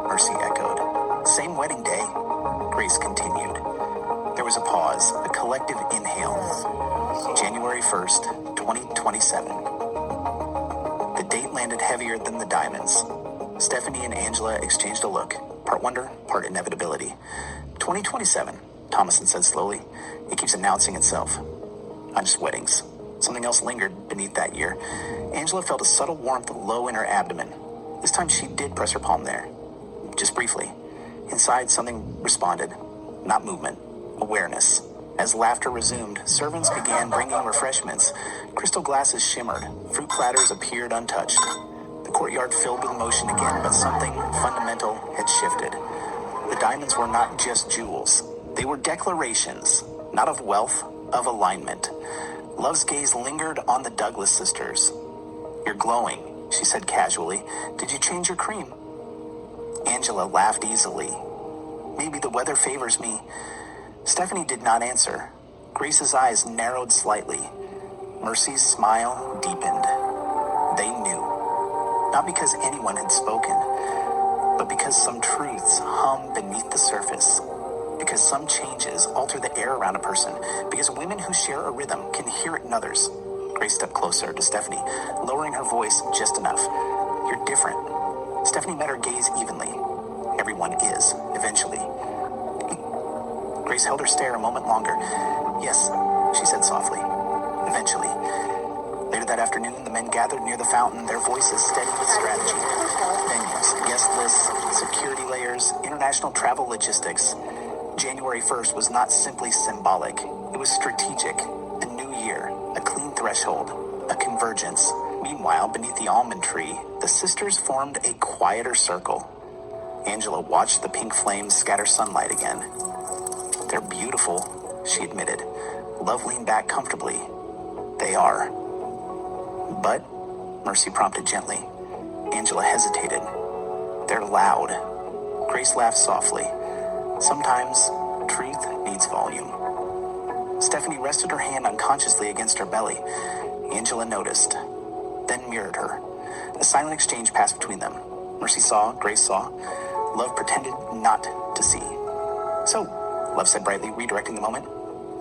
Mercy echoed. Same wedding day, Grace continued. There was a pause, a collective inhale. January 1st, 2027. The date landed heavier than the diamonds. Stephanie and Angela exchanged a look, part wonder, part inevitability. 2027, Thomason said slowly. It keeps announcing itself. Not just weddings. Something else lingered beneath that year. Angela felt a subtle warmth low in her abdomen. This time she did press her palm there. Just briefly. Inside, something responded. Not movement. Awareness. As laughter resumed, servants began bringing refreshments. Crystal glasses shimmered. Fruit platters appeared untouched. The courtyard filled with motion again, but something fundamental had shifted. The diamonds were not just jewels. They were declarations, not of wealth, of alignment. Love's gaze lingered on the Douglas sisters. You're glowing, she said casually. Did you change your cream? Angela laughed easily. Maybe the weather favors me. Stephanie did not answer. Grace's eyes narrowed slightly. Mercy's smile deepened. They knew. Not because anyone had spoken, but because some truths hum beneath the surface. Because some changes alter the air around a person. Because women who share a rhythm can hear it in others. Grace stepped closer to Stephanie, lowering her voice just enough. You're different. Stephanie met her gaze evenly. Everyone is, eventually. Grace held her stare a moment longer. Yes, she said softly. Eventually. Later that afternoon, the men gathered near the fountain, their voices steady with strategy. Venues, guest lists, security layers, international travel logistics. January 1st was not simply symbolic. It was strategic. A new year, a clean threshold, a convergence. Meanwhile, beneath the almond tree, the sisters formed a quieter circle. Angela watched the pink flames scatter sunlight again. They're beautiful, she admitted. Love leaned back comfortably. They are. But, Mercy prompted gently. Angela hesitated. They're loud. Grace laughed softly. Sometimes, truth needs volume. Stephanie rested her hand unconsciously against her belly. Angela noticed, then mirrored her. A silent exchange passed between them. Mercy saw, Grace saw. Love pretended not to see. So, Love said brightly, redirecting the moment.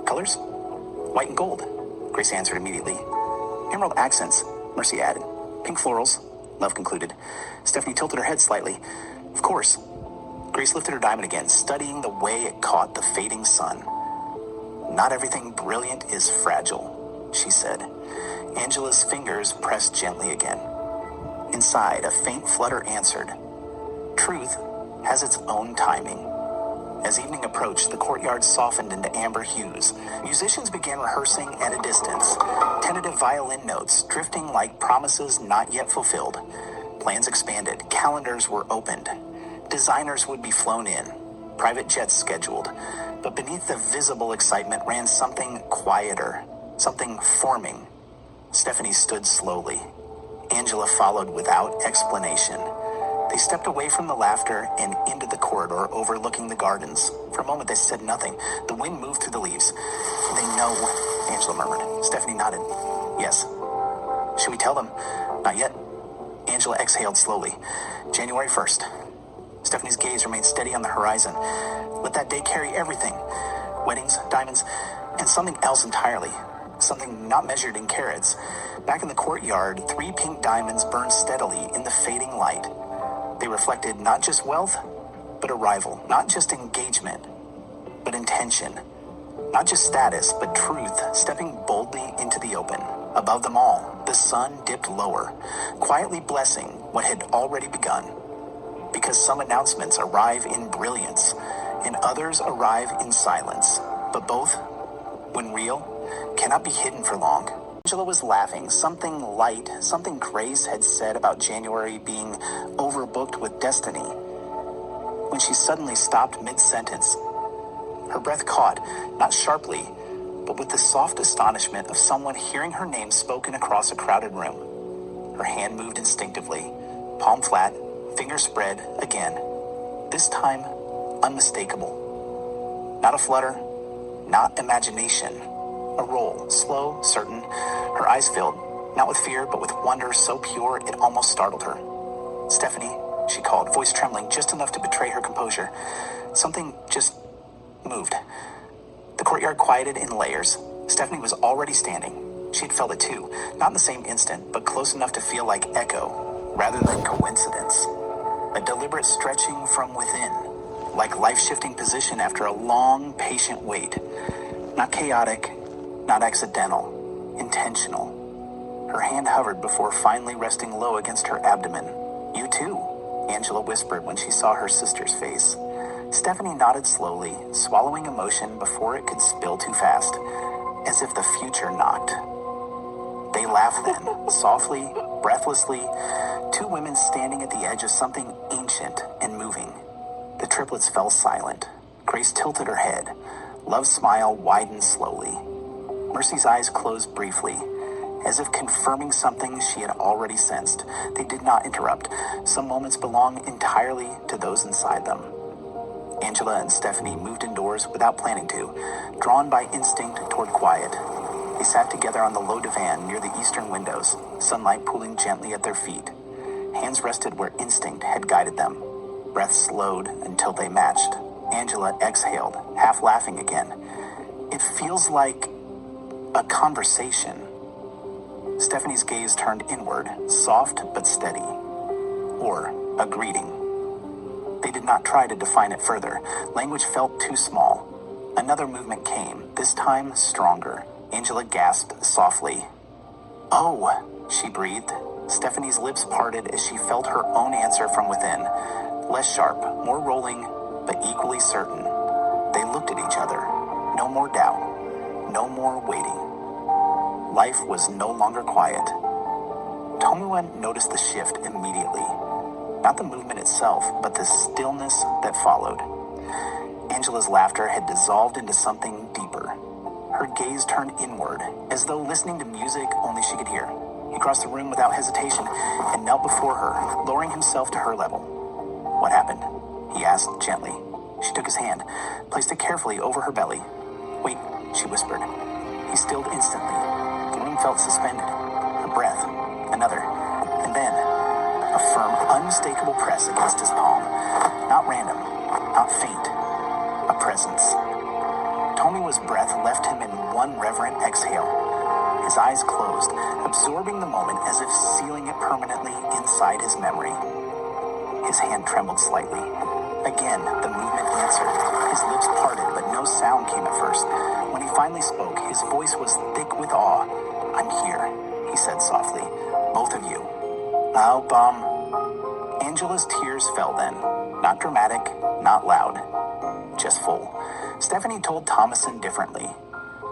Colors? White and gold, Grace answered immediately. Emerald accents, Mercy added. Pink florals, Love concluded. Stephanie tilted her head slightly. Of course. Grace lifted her diamond again, studying the way it caught the fading sun. Not everything brilliant is fragile, she said. Angela's fingers pressed gently again. Inside, a faint flutter answered. Truth has its own timing. As evening approached, the courtyard softened into amber hues. Musicians began rehearsing at a distance, tentative violin notes drifting like promises not yet fulfilled. Plans expanded, calendars were opened. Designers would be flown in, private jets scheduled. But beneath the visible excitement ran something quieter, something forming. Stephanie stood slowly. Angela followed without explanation. They stepped away from the laughter and into the corridor overlooking the gardens. For a moment, they said nothing. The wind moved through the leaves. They know, Angela murmured. Stephanie nodded. Yes. Should we tell them? Not yet. Angela exhaled slowly. January 1st. Stephanie's gaze remained steady on the horizon. Let that day carry everything. Weddings, diamonds, and something else entirely. something not measured in carats. Back in the courtyard, 3 pink diamonds burned steadily in the fading light. They reflected not just wealth, but arrival, not just engagement, but intention, not just status, but truth, stepping boldly into the open. Above them all, the sun dipped lower, quietly blessing what had already begun. Because some announcements arrive in brilliance, and others arrive in silence, but both, when real, cannot be hidden for long. Angela was laughing, something light, something Grace had said about January being overbooked with destiny, when she suddenly stopped mid-sentence. Her breath caught, not sharply, but with the soft astonishment of someone hearing her name spoken across a crowded room. Her hand moved instinctively, palm flat, finger spread again, this time unmistakable. Not a flutter, not imagination. A roll, slow, certain. Her eyes filled, not with fear, but with wonder so pure it almost startled her. "Stephanie," she called, voice trembling just enough to betray her composure. Something just moved. The courtyard quieted in layers. Stephanie was already standing. She had felt it too, not in the same instant, but close enough to feel like echo, rather than coincidence. A deliberate stretching from within, like life-shifting position after a long, patient wait. Not chaotic, not accidental, intentional. Her hand hovered before finally resting low against her abdomen. "You too," Angela whispered when she saw her sister's face. Stephanie nodded slowly, swallowing emotion before it could spill too fast, as if the future knocked. They laughed then, softly, breathlessly, 2 women standing at the edge of something ancient and moving. The triplets fell silent. Grace tilted her head. Love's smile widened slowly. Mercy's eyes closed briefly, as if confirming something she had already sensed. They did not interrupt. Some moments belong entirely to those inside them. Angela and Stephanie moved indoors without planning to, drawn by instinct toward quiet. They sat together on the low divan near the eastern windows, sunlight pooling gently at their feet. Hands rested where instinct had guided them. Breath slowed until they matched. Angela exhaled, half laughing again. "It feels like a conversation." Stephanie's gaze turned inward, soft but steady. Or a greeting. They did not try to define it further. Language felt too small. Another movement came, this time stronger. Angela gasped softly. "Oh," she breathed. Stephanie's lips parted as she felt her own answer from within. Less sharp, more rolling, but equally certain. They looked at each other. No more doubt. No more waiting. Life was no longer quiet. Tomiwa noticed the shift immediately. Not the movement itself, but the stillness that followed. Angela's laughter had dissolved into something deeper. Her gaze turned inward, as though listening to music only she could hear. He crossed the room without hesitation and knelt before her, lowering himself to her level. "What happened?" he asked gently. She took his hand, placed it carefully over her belly. "Wait," she whispered. He stilled instantly. The room felt suspended. A breath, another, and then a firm, unmistakable press against his palm. Not random, not faint, a presence. Tomiwa's breath left him in one reverent exhale. His eyes closed, absorbing the moment as if sealing it permanently inside his memory. His hand trembled slightly. Again, the movement answered. His lips parted, but no sound came at first. When he finally spoke, his voice was thick with awe. "I'm here," he said softly. "Both of you." "Oh, Bum." Angela's tears fell then. Not dramatic, not loud. Just full. Stephanie told Thomason differently.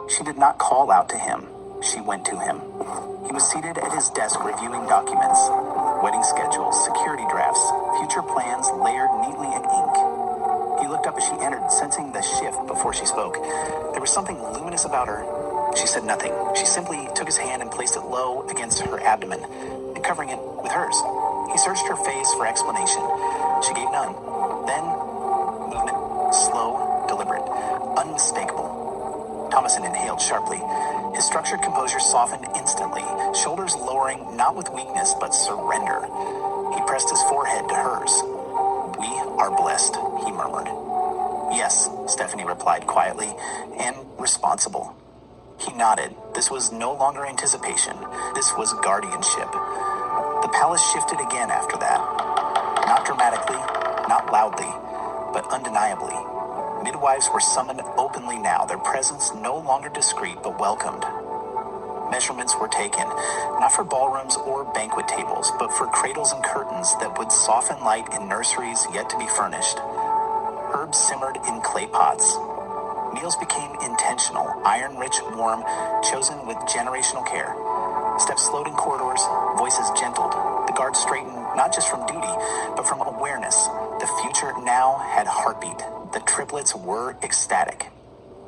She did not call out to him. She went to him. He was seated at his desk reviewing documents. Wedding schedules, security drafts, future plans layered neatly in ink. He looked up as she entered, sensing the shift before she spoke. There was something luminous about her. She said nothing. She simply took his hand and placed it low against her abdomen, and covering it with hers. He searched her face for explanation. She gave none. Then, movement, slow, deliberate, unmistakable. Thomason inhaled sharply. His structured composure softened instantly, shoulders lowering not with weakness but surrender. He pressed his forehead to hers. "We are blessed," he murmured. "Yes," Stephanie replied quietly, "and responsible." He nodded. This was no longer anticipation. This was guardianship. The palace shifted again after that. Not dramatically, not loudly, but undeniably. Midwives were summoned openly now, their presence no longer discreet but welcomed. Measurements were taken, not for ballrooms or banquet tables, but for cradles and curtains that would soften light in nurseries yet to be furnished. Herbs simmered in clay pots. Meals became intentional, iron-rich, warm, chosen with generational care. Steps slowed in corridors, voices gentled. The guards straightened, not just from duty, but from awareness. The future now had heartbeat. The triplets were ecstatic.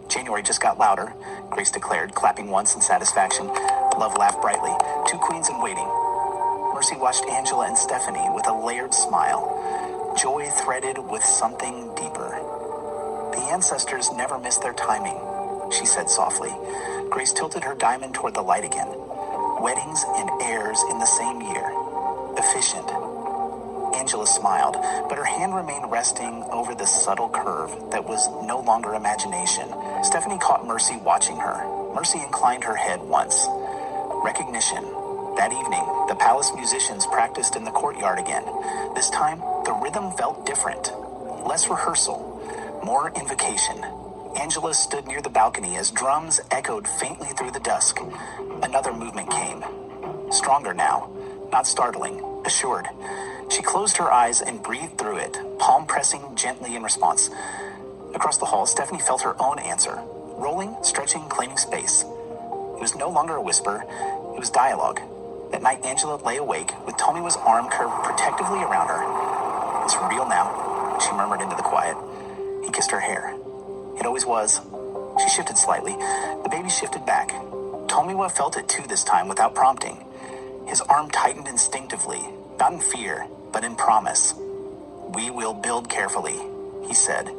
January just got louder, Grace declared, clapping once in satisfaction. Love laughed brightly. 2 queens in waiting. Mercy watched Angela and Stephanie with a layered smile. Joy threaded with something deeper. The ancestors never missed their timing, she said softly. Grace tilted her diamond toward the light again. Weddings and heirs in the same year. Efficient. Angela smiled, but her hand remained resting over the subtle curve that was no longer imagination. Stephanie caught Mercy watching her. Mercy inclined her head once. Recognition. That evening, the palace musicians practiced in the courtyard again. This time, the rhythm felt different. Less rehearsal. More invocation. Angela stood near the balcony as drums echoed faintly through the dusk. Another movement came. Stronger now. Not startling. Assured. She closed her eyes and breathed through it, palm pressing gently in response. Across the hall, Stephanie felt her own answer. Rolling, stretching, claiming space. It was no longer a whisper. It was dialogue. That night, Angela lay awake, with Tomiwa's arm curved protectively around her. It's real now, she murmured into the quiet. He kissed her hair. It always was. She shifted slightly. The baby shifted back. Tomiwa felt it too this time without prompting. His arm tightened instinctively, not in fear, but in promise. We will build carefully, he said.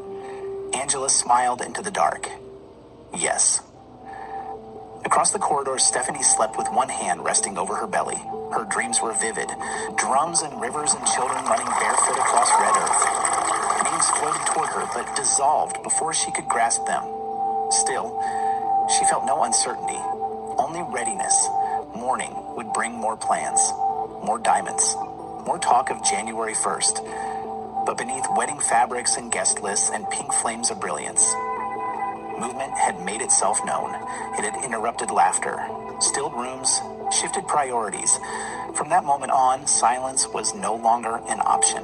Angela smiled into the dark. Yes. Across the corridor, Stephanie slept with one hand resting over her belly. Her dreams were vivid. Drums and rivers and children running barefoot across red earth. Names floated toward her, but dissolved before she could grasp them. Still, she felt no uncertainty, only readiness. Morning would bring more plans, more diamonds, more talk of January 1st. But beneath wedding fabrics and guest lists and pink flames of brilliance, movement had made itself known. It had interrupted laughter, stilled rooms, shifted priorities. From that moment on, silence was no longer an option.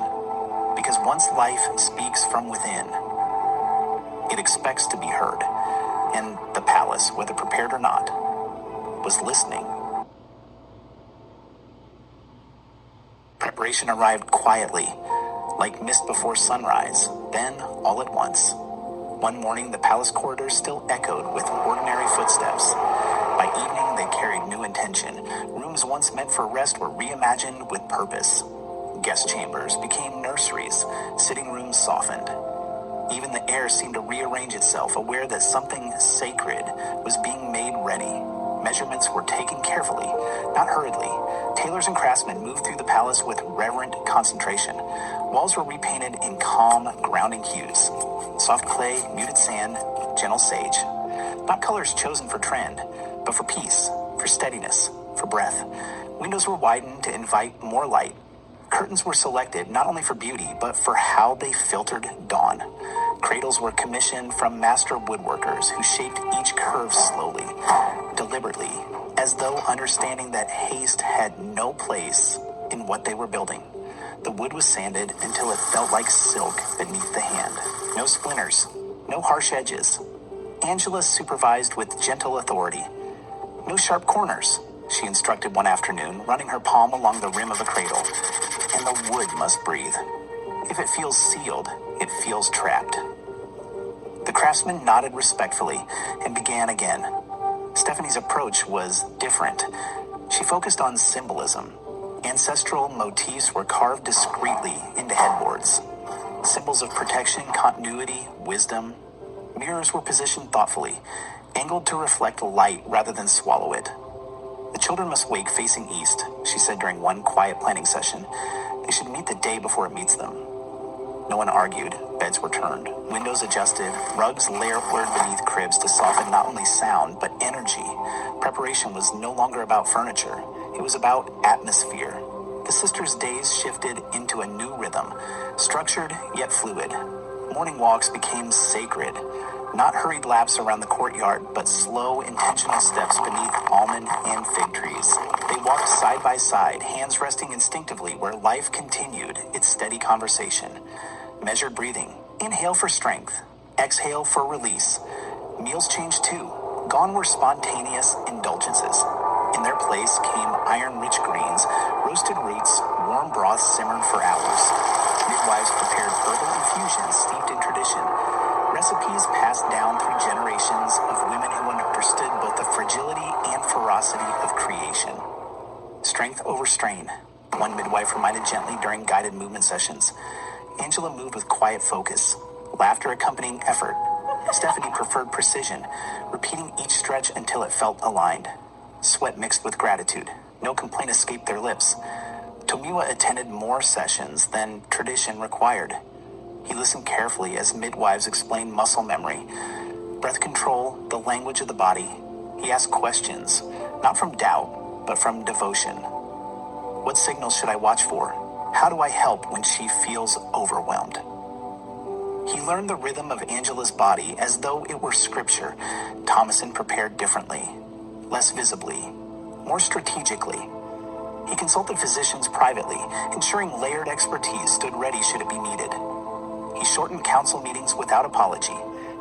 Because once life speaks from within, it expects to be heard. And the palace, whether prepared or not, was listening. Preparation arrived quietly, like mist before sunrise. Then, all at once, one morning the palace corridors still echoed with ordinary footsteps. By evening they carried new intention. Rooms once meant for rest were reimagined with purpose. Guest chambers became nurseries. Sitting rooms softened. Even the air seemed to rearrange itself, aware that something sacred was being made ready. Measurements were taken carefully, not hurriedly. Tailors and craftsmen moved through the palace with reverent concentration. Walls were repainted in calm, grounding hues. Soft clay, muted sand, gentle sage. Not colors chosen for trend, but for peace, for steadiness, for breath. Windows were widened to invite more light. Curtains were selected not only for beauty, but for how they filtered dawn. Cradles were commissioned from master woodworkers who shaped each curve slowly, deliberately, as though understanding that haste had no place in what they were building. The wood was sanded until it felt like silk beneath the hand. No splinters, no harsh edges. Angela supervised with gentle authority. No sharp corners, she instructed one afternoon, running her palm along the rim of a cradle. And the wood must breathe. If it feels sealed, it feels trapped. The craftsman nodded respectfully and began again. Stephanie's approach was different. She focused on symbolism. Ancestral motifs were carved discreetly into headboards. Symbols of protection, continuity, wisdom. Mirrors were positioned thoughtfully, angled to reflect light rather than swallow it. The children must wake facing east, she said during one quiet planning session. They should meet the day before it meets them. No one argued. Beds were turned, windows adjusted, rugs layered beneath cribs to soften not only sound, but energy. Preparation was no longer about furniture. It was about atmosphere. The sisters' days shifted into a new rhythm, structured yet fluid. Morning walks became sacred. Not hurried laps around the courtyard, but slow, intentional steps beneath almond and fig trees. They walked side by side, hands resting instinctively where life continued its steady conversation. Measured breathing. Inhale for strength. Exhale for release. Meals changed too. Gone were spontaneous indulgences. In their place came iron-rich greens, roasted roots, warm broths simmered for hours. Midwives prepared herbal infusions steeped in tradition. Recipes passed down through generations of women who understood both the fragility and ferocity of creation. Strength over strain, one midwife reminded gently during guided movement sessions. Angela moved with quiet focus, laughter accompanying effort. Stephanie preferred precision, repeating each stretch until it felt aligned. Sweat mixed with gratitude. No complaint escaped their lips. Tomiwa attended more sessions than tradition required. He listened carefully as midwives explained muscle memory, breath control, the language of the body. He asked questions, not from doubt, but from devotion. What signals should I watch for? How do I help when she feels overwhelmed? He learned the rhythm of Angela's body as though it were scripture. Thomason prepared differently, less visibly, more strategically. He consulted physicians privately, ensuring layered expertise stood ready should it be needed. He shortened council meetings without apology,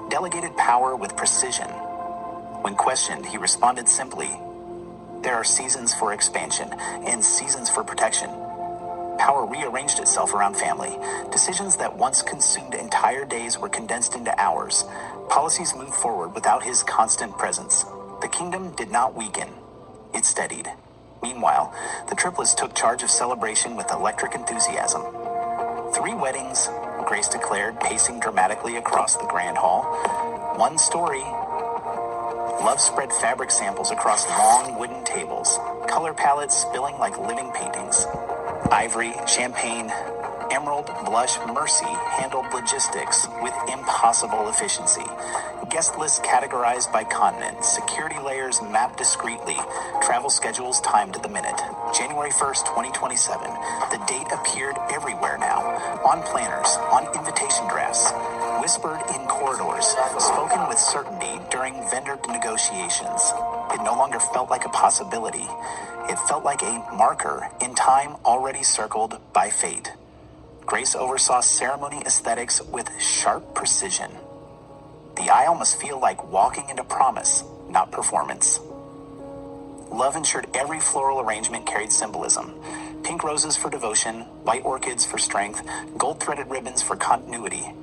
delegated power with precision. When questioned, he responded simply, "There are seasons for expansion and seasons for protection." Power rearranged itself around family. Decisions that once consumed entire days were condensed into hours. Policies moved forward without his constant presence. The kingdom did not weaken. It steadied. Meanwhile, the triplets took charge of celebration with electric enthusiasm. 3 weddings, Grace declared, pacing dramatically across the grand hall. 1 story. Love spread fabric samples across long wooden tables, color palettes spilling like living paintings. Ivory, champagne, emerald, blush, mercy handled logistics with impossible efficiency. Guest lists categorized by continent, security layers mapped discreetly, travel schedules timed to the minute. January 1st, 2027. The date appeared everywhere now, on planners, on invitation drafts, whispered in corridors, spoken with certainty during vendor negotiations. It no longer felt like a possibility. It felt like a marker in time already circled by fate. Grace oversaw ceremony aesthetics with sharp precision. The aisle must feel like walking into promise, not performance. Love ensured every floral arrangement carried symbolism. Pink roses for devotion, white orchids for strength, gold-threaded ribbons for continuity.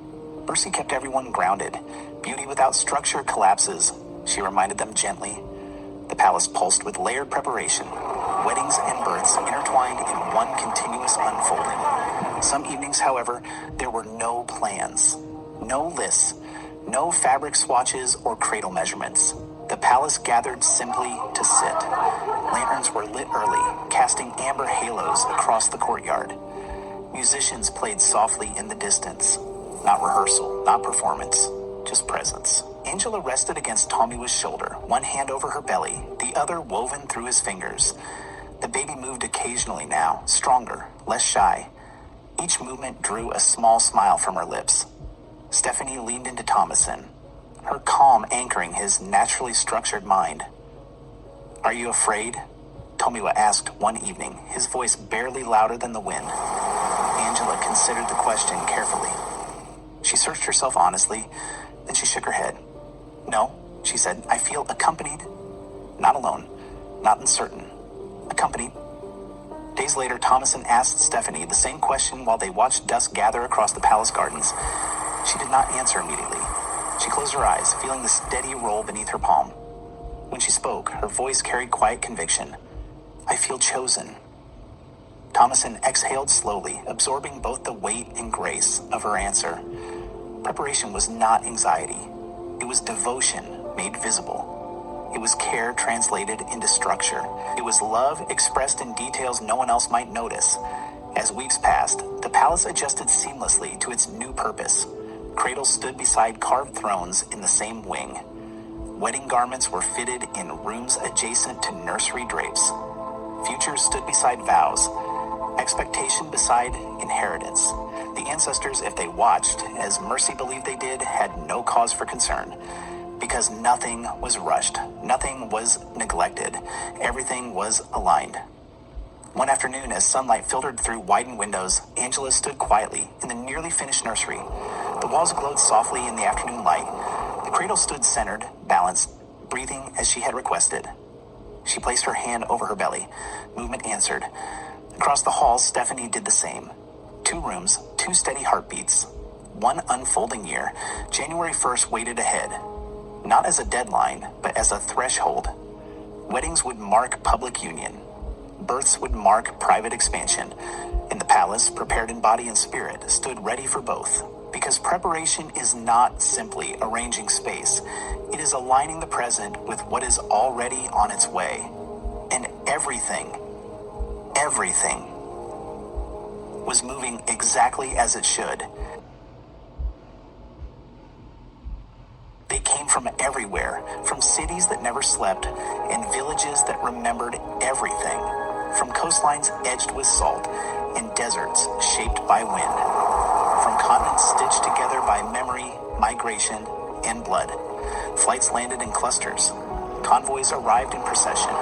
Mercy kept everyone grounded. Beauty without structure collapses, she reminded them gently. The palace pulsed with layered preparation. Weddings and births intertwined in one continuous unfolding. Some evenings, however, there were no plans, no lists, no fabric swatches or cradle measurements. The palace gathered simply to sit. Lanterns were lit early, casting amber halos across the courtyard. Musicians played softly in the distance. Not rehearsal, not performance, just presence. Angela rested against Tomiwa's shoulder, one hand over her belly, the other woven through his fingers. The baby moved occasionally now, stronger, less shy. Each movement drew a small smile from her lips. Stephanie leaned into Thomason, her calm anchoring his naturally structured mind. "Are you afraid?" Tomiwa asked one evening, his voice barely louder than the wind. Angela considered the question carefully. She searched herself honestly, then she shook her head. "No," she said, "I feel accompanied, not alone, not uncertain. Accompanied." Days later, Thomason asked Stephanie the same question while they watched dusk gather across the palace gardens. She did not answer immediately. She closed her eyes, feeling the steady roll beneath her palm. When she spoke, her voice carried quiet conviction. "I feel chosen." Thomason exhaled slowly, absorbing both the weight and grace of her answer. Preparation was not anxiety. It was devotion made visible. It was care translated into structure. It was love expressed in details no one else might notice. As weeks passed, the palace adjusted seamlessly to its new purpose. Cradles stood beside carved thrones in the same wing. Wedding garments were fitted in rooms adjacent to nursery drapes. Futures stood beside vows, expectation beside inheritance. The ancestors, if they watched, as Mercy believed they did, had no cause for concern, because nothing was rushed, nothing was neglected, everything was aligned. One afternoon, as sunlight filtered through widened windows, Angela stood quietly in the nearly finished nursery. The walls glowed softly in the afternoon light. The cradle stood centered, balanced, breathing as she had requested. She placed her hand over her belly. Movement answered. Across the hall, Stephanie did the same. 2 rooms, 2 steady heartbeats. One unfolding year. January 1st waited ahead. Not as a deadline, but as a threshold. Weddings would mark public union. Births would mark private expansion. In the palace, prepared in body and spirit, stood ready for both. Because preparation is not simply arranging space. It is aligning the present with what is already on its way. And everything was moving exactly as it should. They came from everywhere, from cities that never slept and villages that remembered everything, from coastlines edged with salt and deserts shaped by wind, from continents stitched together by memory, migration, and blood. Flights landed in clusters. Convoys arrived in procession.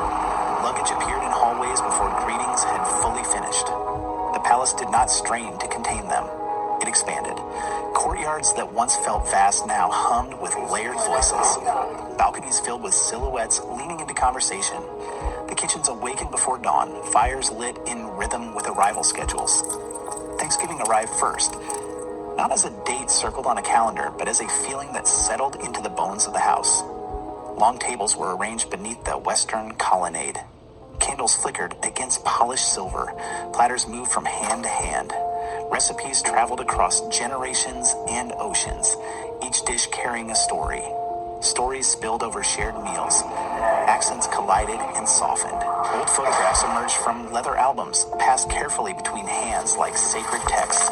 Luggage appeared in hallways before greetings had fully finished. The palace did not strain to contain them. It expanded. Courtyards that once felt vast now hummed with layered voices. Balconies filled with silhouettes leaning into conversation. The kitchens awakened before dawn, fires lit in rhythm with arrival schedules. Thanksgiving arrived first, not as a date circled on a calendar, but as a feeling that settled into the bones of the house. Long tables were arranged beneath the western colonnade. Candles flickered against polished silver. Platters moved from hand to hand. Recipes traveled across generations and oceans, each dish carrying a story. Stories spilled over shared meals. Accents collided and softened. Old photographs emerged from leather albums, passed carefully between hands like sacred texts.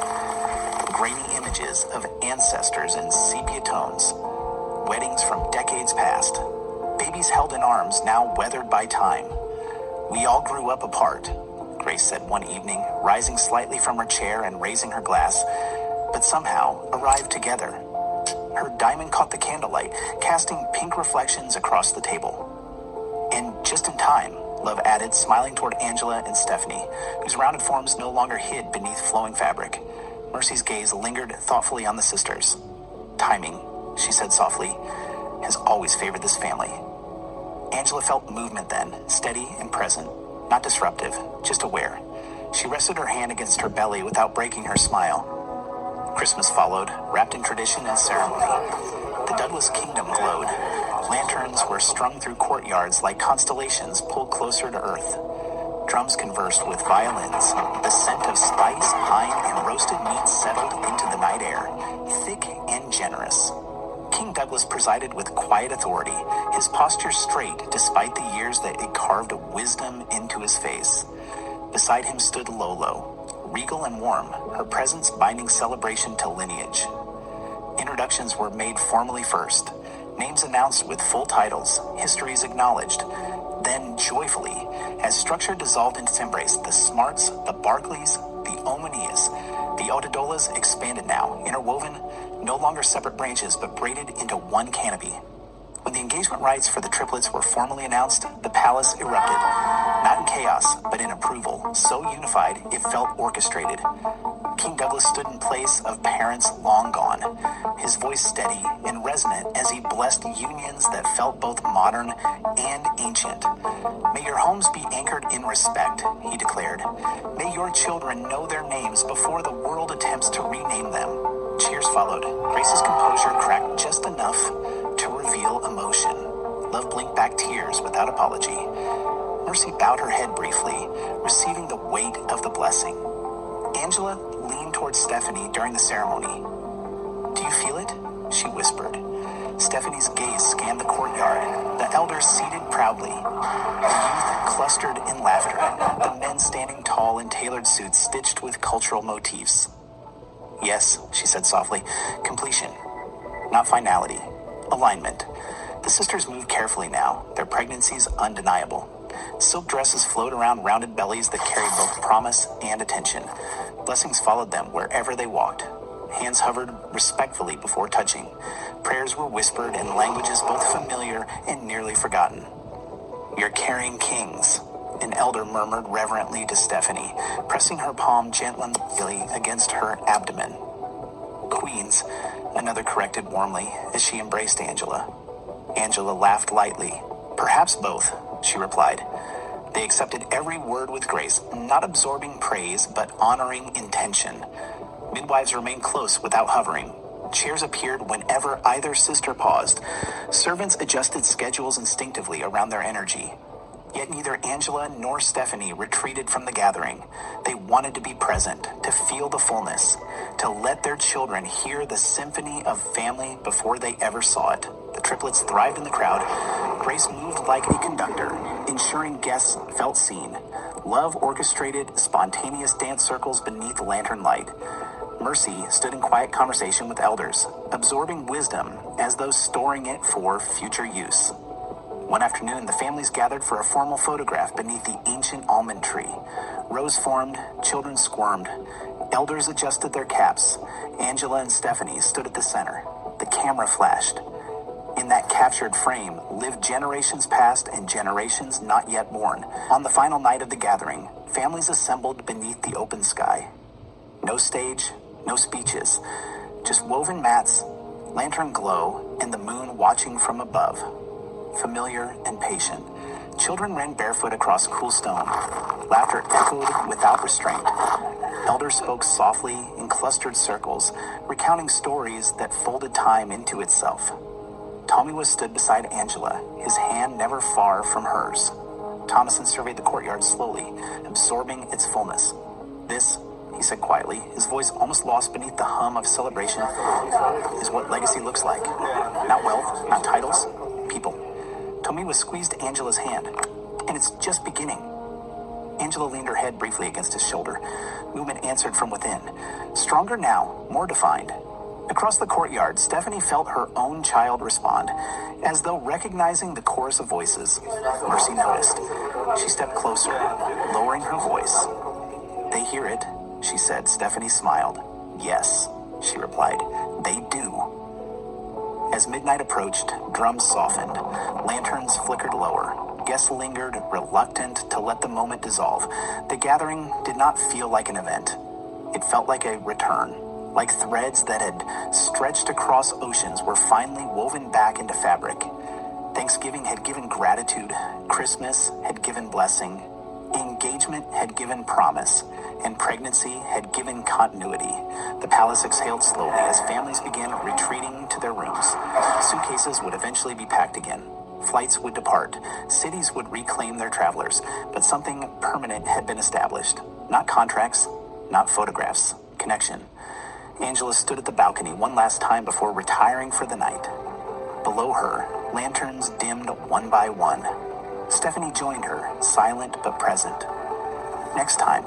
Grainy images of ancestors in sepia tones. Weddings from decades past. Babies held in arms, now weathered by time. We all grew up apart, Grace said one evening, rising slightly from her chair and raising her glass, but somehow arrived together. Her diamond caught the candlelight, casting pink reflections across the table. And just in time, Love added, smiling toward Angela and Stephanie, whose rounded forms no longer hid beneath flowing fabric. Mercy's gaze lingered thoughtfully on the sisters. Timing, she said softly, has always favored this family. Angela felt movement then, steady and present, not disruptive, just aware. She rested her hand against her belly without breaking her smile. Christmas followed, wrapped in tradition and ceremony. The Douglas kingdom glowed. Lanterns were strung through courtyards like constellations pulled closer to earth. Drums conversed with violins. The scent of spice, pine, and roasted meat settled into the night air, thick and generous. King Douglas presided with quiet authority, his posture straight despite the years that had carved wisdom into his face. Beside him stood Lolo, regal and warm, her presence binding celebration to lineage. Introductions were made formally first, names announced with full titles, histories acknowledged. Then, joyfully, as structure dissolved into its embrace, the Smarts, the Barclays, the Omanias, the Otedolas expanded now, interwoven, no longer separate branches, but braided into one canopy. When the engagement rites for the triplets were formally announced, the palace erupted, not in chaos, but in approval, so unified it felt orchestrated. King Douglas stood in place of parents long gone, his voice steady and resonant as he blessed unions that felt both modern and ancient. May your homes be anchored in respect, he declared. May your children know their names before the world attempts to rename them. Cheers followed. Grace's composure cracked just enough to reveal emotion. Love blinked back tears without apology. Mercy bowed her head briefly, receiving the weight of the blessing. Angela leaned towards Stephanie during the ceremony. Do you feel it? She whispered. Stephanie's gaze scanned the courtyard, the elders seated proudly, the youth clustered in laughter, the men standing tall in tailored suits stitched with cultural motifs. Yes, she said softly, completion. Not finality. Alignment. The sisters moved carefully now, their pregnancies undeniable. Silk dresses flowed around rounded bellies that carried both promise and attention. Blessings followed them wherever they walked. Hands hovered respectfully before touching. Prayers were whispered in languages both familiar and nearly forgotten. You're carrying kings, an elder murmured reverently to Stephanie, pressing her palm gently against her abdomen. Queens, another corrected warmly as she embraced Angela. Angela laughed lightly. Perhaps both, she replied. They accepted every word with grace, not absorbing praise, but honoring intention. Midwives remained close without hovering. Chairs appeared whenever either sister paused. Servants adjusted schedules instinctively around their energy. Yet neither Angela nor Stephanie retreated from the gathering. They wanted to be present, to feel the fullness, to let their children hear the symphony of family before they ever saw it. The triplets thrived in the crowd. Grace moved like a conductor, ensuring guests felt seen. Love orchestrated spontaneous dance circles beneath lantern light. Mercy stood in quiet conversation with elders, absorbing wisdom as though storing it for future use. One afternoon, the families gathered for a formal photograph beneath the ancient almond tree. Rows formed, children squirmed. Elders adjusted their caps. Angela and Stephanie stood at the center. The camera flashed. In that captured frame lived generations past and generations not yet born. On the final night of the gathering, families assembled beneath the open sky. No stage, no speeches, just woven mats, lantern glow, and the moon watching from above. Familiar and patient. Children ran barefoot across cool stone. Laughter echoed without restraint. Elders spoke softly in clustered circles, recounting stories that folded time into itself. Tommy stood beside Angela, his hand never far from hers. Thomason surveyed the courtyard slowly, absorbing its fullness. This, he said quietly, his voice almost lost beneath the hum of celebration, is what legacy looks like. Not wealth, not titles, people. Tomiwa squeezed Angela's hand. And it's just beginning. Angela leaned her head briefly against his shoulder. Movement answered from within. Stronger now, more defined. Across the courtyard, Stephanie felt her own child respond, as though recognizing the chorus of voices. Mercy noticed. She stepped closer, lowering her voice. They hear it, she said. Stephanie smiled. Yes, she replied. They do. As midnight approached, drums softened, lanterns flickered lower. Guests lingered, reluctant to let the moment dissolve. The gathering did not feel like an event. It felt like a return, like threads that had stretched across oceans were finally woven back into fabric. Thanksgiving had given gratitude, Christmas had given blessing, engagement had given promise, and pregnancy had given continuity. The palace exhaled slowly as families began retreating to their rooms. Suitcases would eventually be packed again. Flights would depart. Cities would reclaim their travelers. But something permanent had been established. Not contracts, not photographs. Connection. Angela stood at the balcony one last time before retiring for the night. Below her, lanterns dimmed one by one. Stephanie joined her, silent but present. Next time,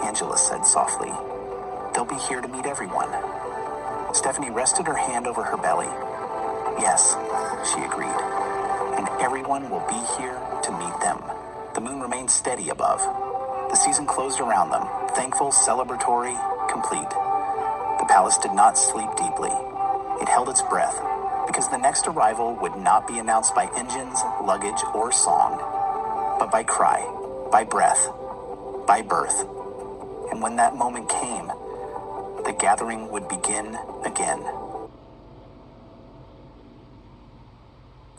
Angela said softly, they'll be here to meet everyone. Stephanie rested her hand over her belly. Yes, she agreed. And everyone will be here to meet them. The moon remained steady above. The season closed around them, thankful, celebratory, complete. The palace did not sleep deeply. It held its breath, because the next arrival would not be announced by engines, luggage, or song, but by cry, by breath, by birth. And when that moment came, the gathering would begin again.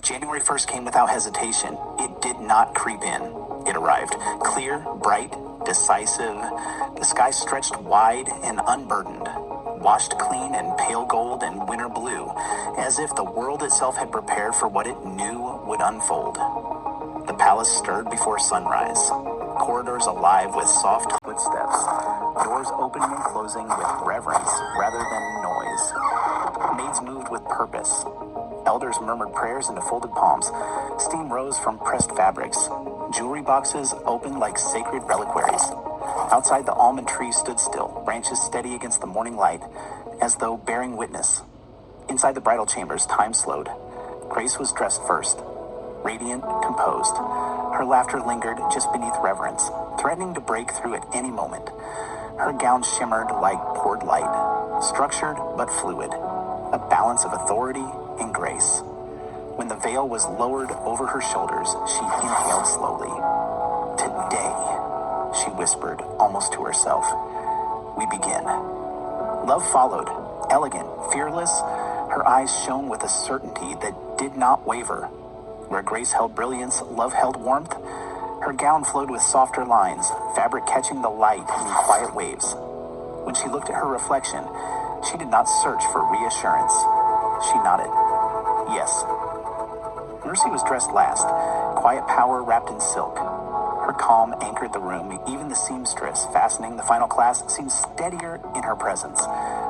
January 1st came without hesitation. It did not creep in. It arrived, clear, bright, decisive. The sky stretched wide and unburdened, washed clean in pale gold and winter blue, as if the world itself had prepared for what it knew would unfold. The palace stirred before sunrise, corridors alive with soft footsteps, doors opening and closing with reverence rather than noise. Maids moved with purpose. Elders murmured prayers into folded palms. Steam rose from pressed fabrics. Jewelry boxes opened like sacred reliquaries. Outside, the almond tree stood still, branches steady against the morning light, as though bearing witness. Inside the bridal chambers, time slowed. Grace was dressed first, radiant, composed. Her laughter lingered just beneath reverence, threatening to break through at any moment. Her gown shimmered like poured light, structured but fluid, a balance of authority and grace. When the veil was lowered over her shoulders, she inhaled slowly. "Today," she whispered, almost to herself, "we begin." Love followed, elegant, fearless. Her eyes shone with a certainty that did not waver. Where Grace held brilliance, love held warmth. Her gown flowed with softer lines, fabric catching the light in quiet waves. When she looked at her reflection, she did not search for reassurance. She nodded. Yes. Mercy was dressed last, quiet power wrapped in silk. Her calm anchored the room. Even the seamstress fastening the final clasp seemed steadier in her presence.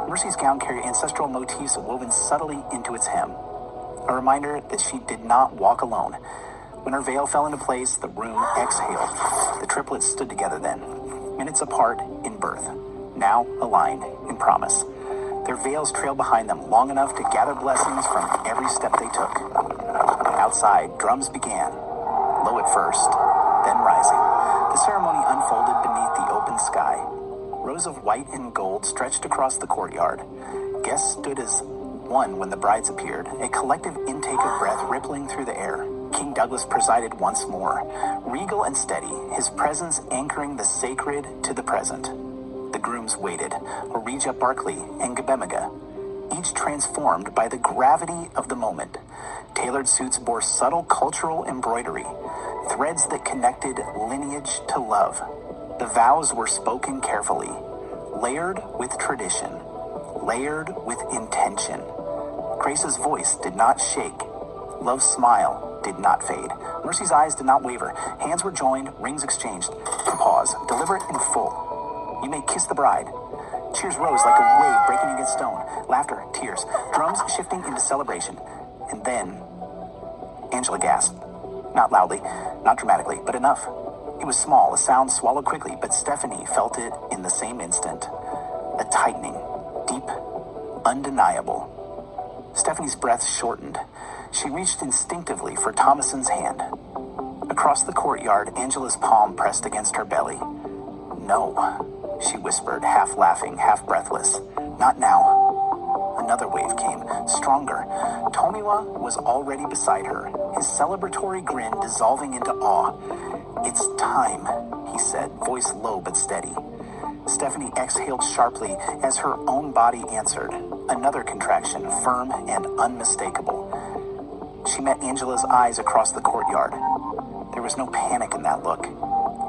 Mercy's gown carried ancestral motifs woven subtly into its hem, a reminder that she did not walk alone. When her veil fell into place, the room exhaled. The triplets stood together then, minutes apart in birth, now aligned in promise. Their veils trailed behind them long enough to gather blessings from every step they took. Outside, drums began, low at first, then rising. The ceremony unfolded beneath the open sky. Rows of white and gold stretched across the courtyard. Guests stood as one when the brides appeared, a collective intake of breath rippling through the air. King Douglas presided once more, regal and steady, his presence anchoring the sacred to the present. The grooms waited, Orija Barkley and Gabemiga, each transformed by the gravity of the moment. Tailored suits bore subtle cultural embroidery, threads that connected lineage to love. The vows were spoken carefully, layered with tradition, layered with intention. Grace's voice did not shake. Love's smile did not fade. Mercy's eyes did not waver. Hands were joined, rings exchanged. Pause, deliberate and full. "You may kiss the bride." Cheers rose like a wave breaking against stone. Laughter, tears, drums shifting into celebration. And then, Angela gasped. Not loudly, not dramatically, but enough. It was small, a sound swallowed quickly, but Stephanie felt it in the same instant. A tightening, deep, undeniable. Stephanie's breath shortened. She reached instinctively for Thomason's hand. Across the courtyard, Angela's palm pressed against her belly. "No," she whispered, half laughing, half breathless. "Not now." Another wave came, stronger. Tomiwa was already beside her, his celebratory grin dissolving into awe. "It's time," he said, voice low but steady. Stephanie exhaled sharply as her own body answered. Another contraction, firm and unmistakable. She met Angela's eyes across the courtyard. There was no panic in that look,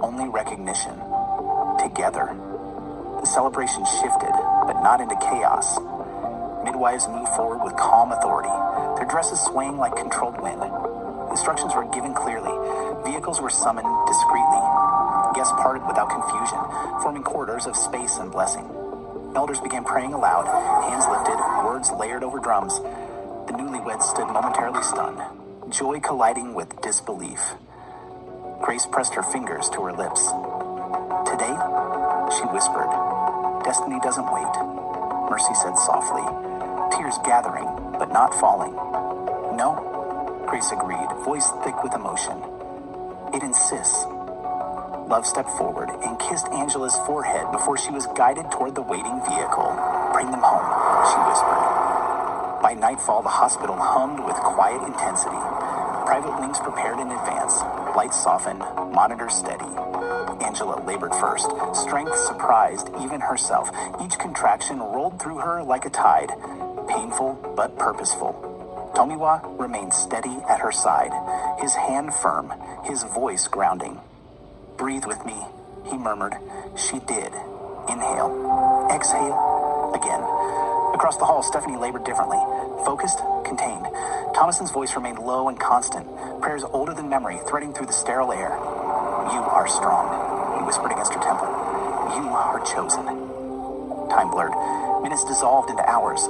only recognition. Together. The celebration shifted, but not into chaos. Midwives moved forward with calm authority, their dresses swaying like controlled wind. Instructions were given clearly. Vehicles were summoned discreetly. Guests parted without confusion, forming corridors of space and blessing. Elders began praying aloud, hands lifted, words layered over drums. The newlyweds stood momentarily stunned, joy colliding with disbelief. Grace pressed her fingers to her lips. "Today," she whispered, "destiny doesn't wait," Mercy said softly, tears gathering but not falling. "No," Grace agreed, voice thick with emotion. "It insists." Love stepped forward and kissed Angela's forehead before she was guided toward the waiting vehicle. "Bring them home," she whispered. By nightfall, the hospital hummed with quiet intensity. Private wings prepared in advance, lights softened, monitors steady. Angela labored first. Strength surprised even herself. Each contraction rolled through her like a tide, painful but purposeful. Tomiwa remained steady at her side, his hand firm, his voice grounding. "Breathe with me," he murmured. She did. Inhale. Exhale. Again. Across the hall, Stephanie labored differently. Focused, contained. Thomason's voice remained low and constant, prayers older than memory threading through the sterile air. "You are strong," he whispered against her temple. "You are chosen." Time blurred. Minutes dissolved into hours.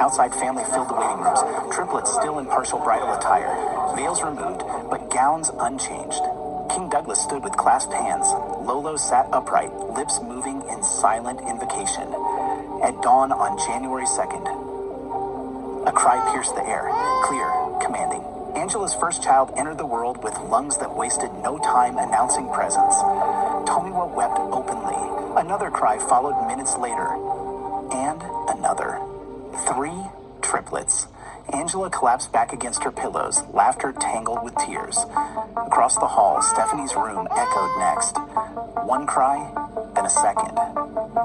Outside, family filled the waiting rooms, triplets still in partial bridal attire, veils removed, but gowns unchanged. King Douglas stood with clasped hands. Lolo sat upright, lips moving in silent invocation. At dawn on January 2nd, a cry pierced the air, clear, commanding. Angela's first child entered the world with lungs that wasted no time announcing presence. Tomiwa wept openly. Another cry followed minutes later. And another. 3 triplets. Angela collapsed back against her pillows, laughter tangled with tears. Across the hall, Stephanie's room echoed next. One cry, then a second,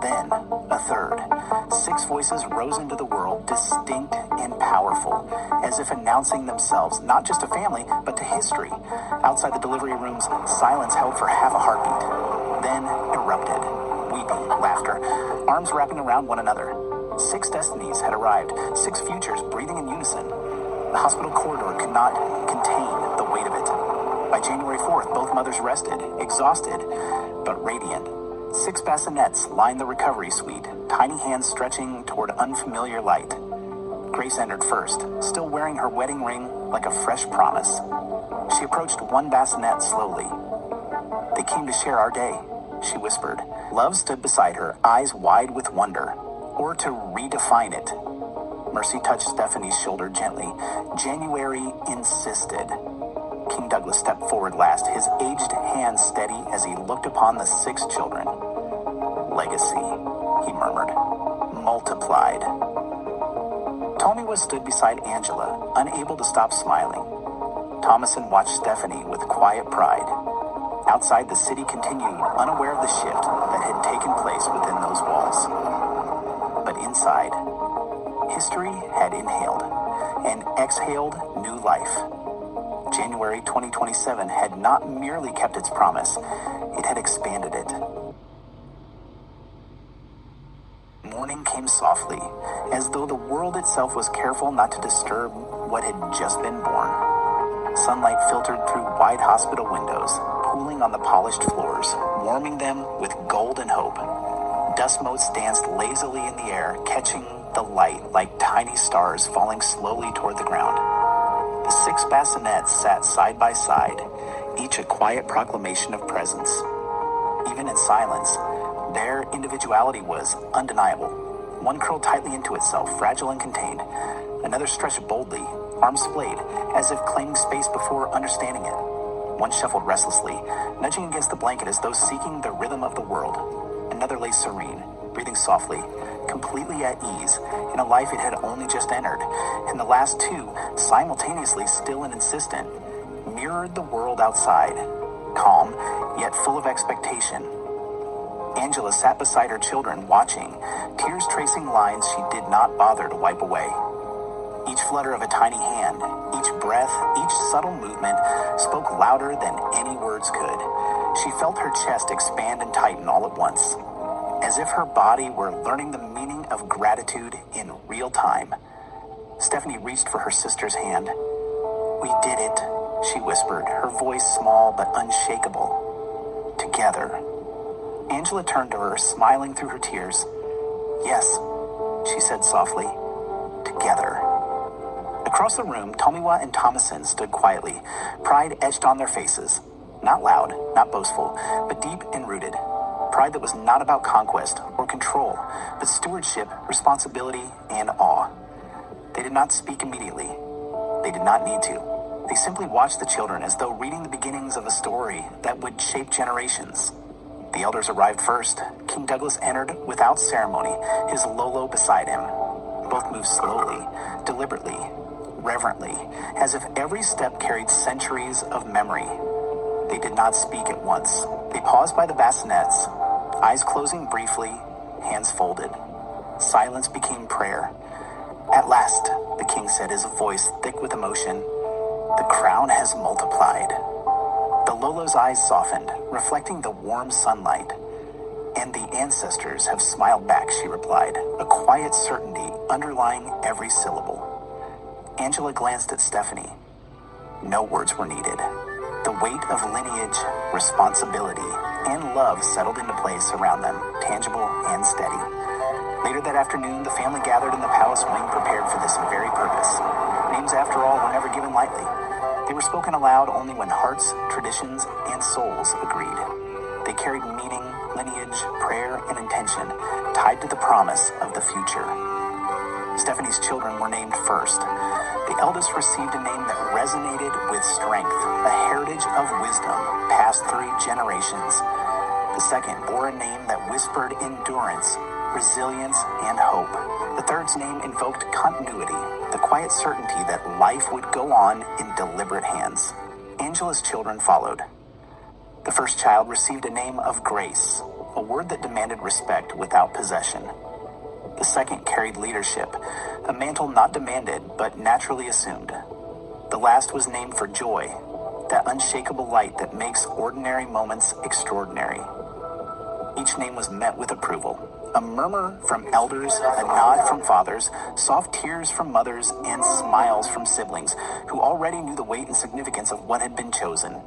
then a third. 6 voices rose into the world, distinct and powerful, as if announcing themselves not just to family, but to history. Outside the delivery rooms, silence held for half a heartbeat, then erupted. Weeping, laughter, arms wrapping around one another. 6 destinies had arrived, 6 futures breathing in unison. The hospital corridor could not contain the weight of it. By January 4th, both mothers rested, exhausted, but radiant. 6 bassinets lined the recovery suite, tiny hands stretching toward unfamiliar light. Grace entered first, still wearing her wedding ring like a fresh promise. She approached one bassinet slowly. "They came to share our day," she whispered. Love stood beside her, eyes wide with wonder. Or to redefine it. Mercy touched Stephanie's shoulder gently. January insisted. King Douglas stepped forward last, his aged hand steady as he looked upon the 6 children. "Legacy," he murmured. "Multiplied." Tomiwa stood beside Angela, unable to stop smiling. Thomason watched Stephanie with quiet pride. Outside, the city continued, unaware of the shift that had taken place within those walls. But inside, history had inhaled and exhaled new life. January 2027 had not merely kept its promise, it had expanded it. Morning came softly, as though the world itself was careful not to disturb what had just been born. Sunlight filtered through wide hospital windows, cooling on the polished floors, warming them with gold and hope. Dust motes danced lazily in the air, catching the light like tiny stars falling slowly toward the ground. The 6 bassinets sat side by side, each a quiet proclamation of presence. Even in silence, their individuality was undeniable. One curled tightly into itself, fragile and contained. Another stretched boldly, arms splayed, as if claiming space before understanding it. One shuffled restlessly, nudging against the blanket as though seeking the rhythm of the world. Another lay serene, breathing softly, completely at ease, in a life it had only just entered. And the last 2, simultaneously still and insistent, mirrored the world outside, calm, yet full of expectation. Angela sat beside her children, watching, tears tracing lines she did not bother to wipe away. Each flutter of a tiny hand, each breath, each subtle movement spoke louder than any words could. She felt her chest expand and tighten all at once, as if her body were learning the meaning of gratitude in real time. Stephanie reached for her sister's hand. "We did it," she whispered, her voice small but unshakable. "Together." Angela turned to her, smiling through her tears. "Yes," she said softly. "Together." Across the room, Tomiwa and Thomason stood quietly, pride etched on their faces. Not loud, not boastful, but deep and rooted. Pride that was not about conquest or control, but stewardship, responsibility, and awe. They did not speak immediately. They did not need to. They simply watched the children as though reading the beginnings of a story that would shape generations. The elders arrived first. King Douglas entered without ceremony, his Lolo beside him. Both moved slowly, deliberately, reverently, as if every step carried centuries of memory. They did not speak at once. They paused by the bassinets, eyes closing briefly, hands folded. Silence became prayer. "At last," the king said, his voice thick with emotion, "the crown has multiplied." The Lolo's eyes softened, reflecting the warm sunlight. "And the ancestors have smiled back," she replied, a quiet certainty underlying every syllable. Angela glanced at Stephanie. No words were needed. The weight of lineage, responsibility, and love settled into place around them, tangible and steady. Later that afternoon, the family gathered in the palace wing prepared for quietly. They were spoken aloud only when hearts, traditions, and souls agreed. They carried meaning, lineage, prayer, and intention tied to the promise of the future. Stephanie's children were named first. The eldest received a name that resonated with strength, a heritage of wisdom passed through generations. The second bore a name that whispered endurance, resilience, and hope. The third's name invoked continuity, the quiet certainty that life would go on in deliberate hands. Angela's children followed. The first child received a name of grace, a word that demanded respect without possession. The second carried leadership, a mantle not demanded but naturally assumed. The last was named for joy, that unshakable light that makes ordinary moments extraordinary. Each name was met with approval. A murmur from elders, a nod from fathers, soft tears from mothers, and smiles from siblings who already knew the weight and significance of what had been chosen.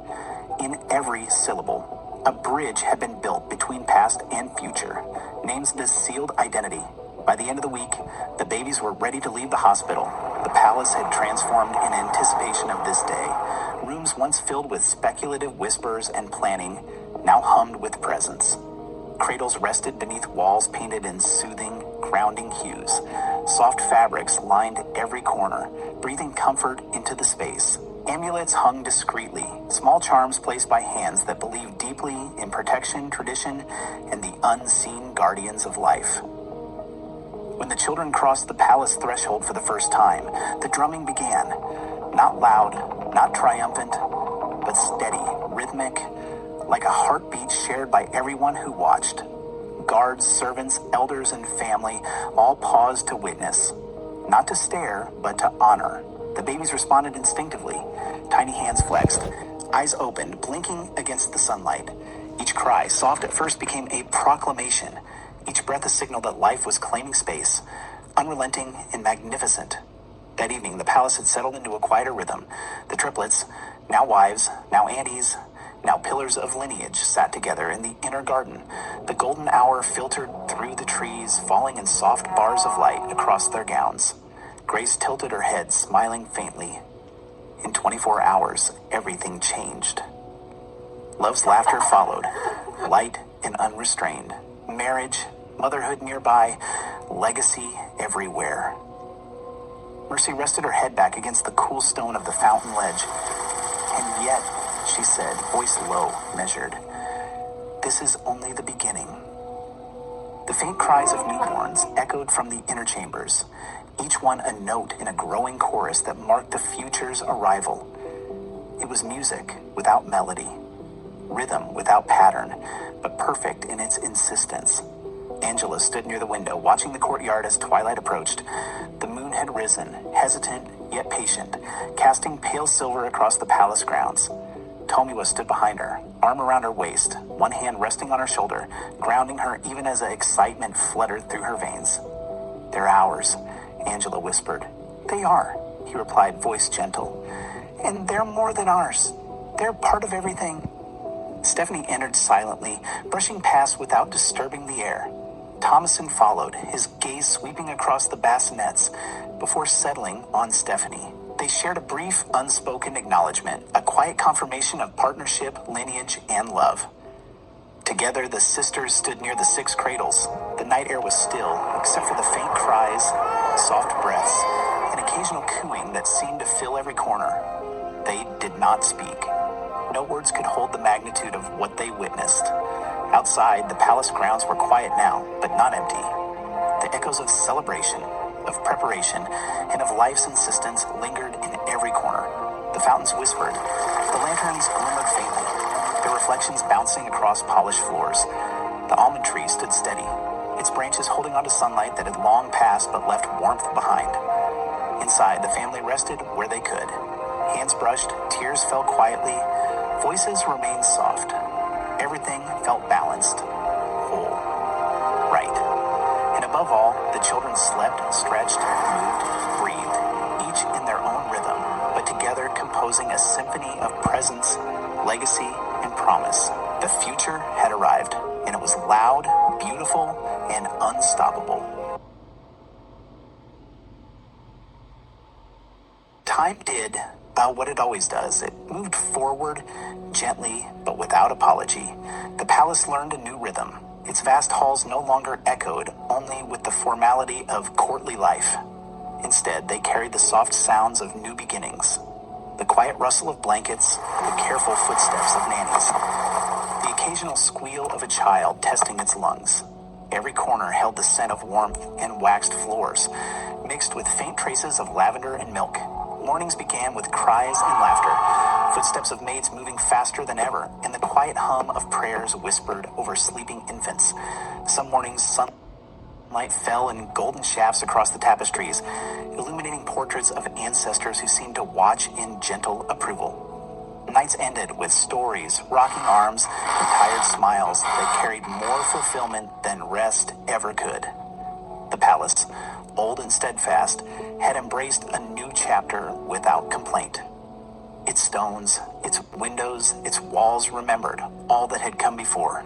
In every syllable, a bridge had been built between past and future. Names that sealed identity. By the end of the week, the babies were ready to leave the hospital. The palace had transformed in anticipation of this day. Rooms once filled with speculative whispers and planning now hummed with presence. Cradles rested beneath walls painted in soothing, grounding hues. Soft fabrics lined every corner, breathing comfort into the space. Amulets hung discreetly, small charms placed by hands that believed deeply in protection, tradition, and the unseen guardians of life. When the children crossed the palace threshold for the first time, the drumming began. Not loud, not triumphant, but steady, rhythmic, like a heartbeat shared by everyone who watched. Guards, servants, elders, and family all paused to witness. Not to stare, but to honor. The babies responded instinctively. Tiny hands flexed, eyes opened, blinking against the sunlight. Each cry, soft at first, became a proclamation. Each breath a signal that life was claiming space, unrelenting and magnificent. That evening, the palace had settled into a quieter rhythm. The triplets, now wives, now aunties, now pillars of lineage, sat together in the inner garden. The golden hour filtered through the trees, falling in soft bars of light across their gowns. Grace tilted her head, smiling faintly. In 24 hours, everything changed. Love's laughter followed, light and unrestrained. Marriage, motherhood nearby, legacy everywhere. Mercy rested her head back against the cool stone of the fountain ledge. And yet, she said, voice low, measured, this is only the beginning. The faint cries of newborns echoed from the inner chambers, each one a note in a growing chorus that marked the future's arrival. It was music without melody, rhythm without pattern, but perfect in its insistence. Angela stood near the window, watching the courtyard as twilight approached. The moon had risen, hesitant yet patient, casting pale silver across the palace grounds. Tomiwa stood behind her, arm around her waist, one hand resting on her shoulder, grounding her even as excitement fluttered through her veins. "They're ours," Angela whispered. "They are," he replied, voice gentle. "And they're more than ours. They're part of everything." Stephanie entered silently, brushing past without disturbing the air. Thomason followed, his gaze sweeping across the bassinets before settling on Stephanie. They shared a brief, unspoken acknowledgement, a quiet confirmation of partnership, lineage, and love. Together, the sisters stood near the 6 cradles. The night air was still, except for the faint cries, soft breaths, and occasional cooing that seemed to fill every corner. They did not speak. No words could hold the magnitude of what they witnessed. Outside, the palace grounds were quiet now, but not empty. The echoes of celebration, of preparation, and of life's insistence lingered in every corner. The fountains whispered. The lanterns glimmered faintly, their reflections bouncing across polished floors. The almond tree stood steady, its branches holding onto sunlight that had long passed but left warmth behind. Inside, the family rested where they could. Hands brushed, tears fell quietly, voices remained soft. Everything felt balanced, whole, right. And above all, the children slept, stretched, moved, breathed, each in their own rhythm, but together composing a symphony of presence, legacy, and promise. The future had arrived, and it was loud, beautiful, and unstoppable. Time did What it always does. It moved forward, gently, but without apology. The palace learned a new rhythm. Its vast halls no longer echoed only with the formality of courtly life. Instead, they carried the soft sounds of new beginnings. The quiet rustle of blankets, the careful footsteps of nannies, the occasional squeal of a child testing its lungs. Every corner held the scent of warmth and waxed floors, mixed with faint traces of lavender and milk. Mornings began with cries and laughter, footsteps of maids moving faster than ever, and the quiet hum of prayers whispered over sleeping infants. Some mornings, sunlight fell in golden shafts across the tapestries, illuminating portraits of ancestors who seemed to watch in gentle approval. Nights ended with stories, rocking arms, and tired smiles that carried more fulfillment than rest ever could. The palace, old and steadfast, had embraced a new chapter without complaint. Its stones, its windows, its walls remembered all that had come before.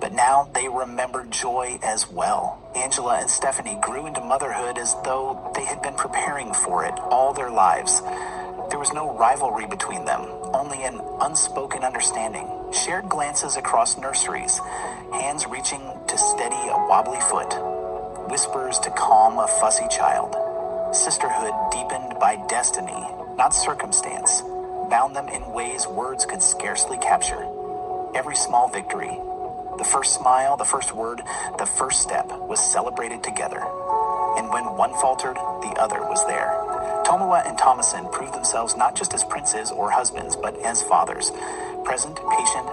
But now they remembered joy as well. Angela and Stephanie grew into motherhood as though they had been preparing for it all their lives. There was no rivalry between them, only an unspoken understanding, shared glances across nurseries, hands reaching to steady a wobbly foot, whispers to calm a fussy child. Sisterhood deepened by destiny, not circumstance, bound them in ways words could scarcely capture. Every small victory, the first smile, the first word, the first step was celebrated together. And when one faltered, the other was there. Tomowa and Thomason proved themselves not just as princes or husbands, but as fathers, present, patient,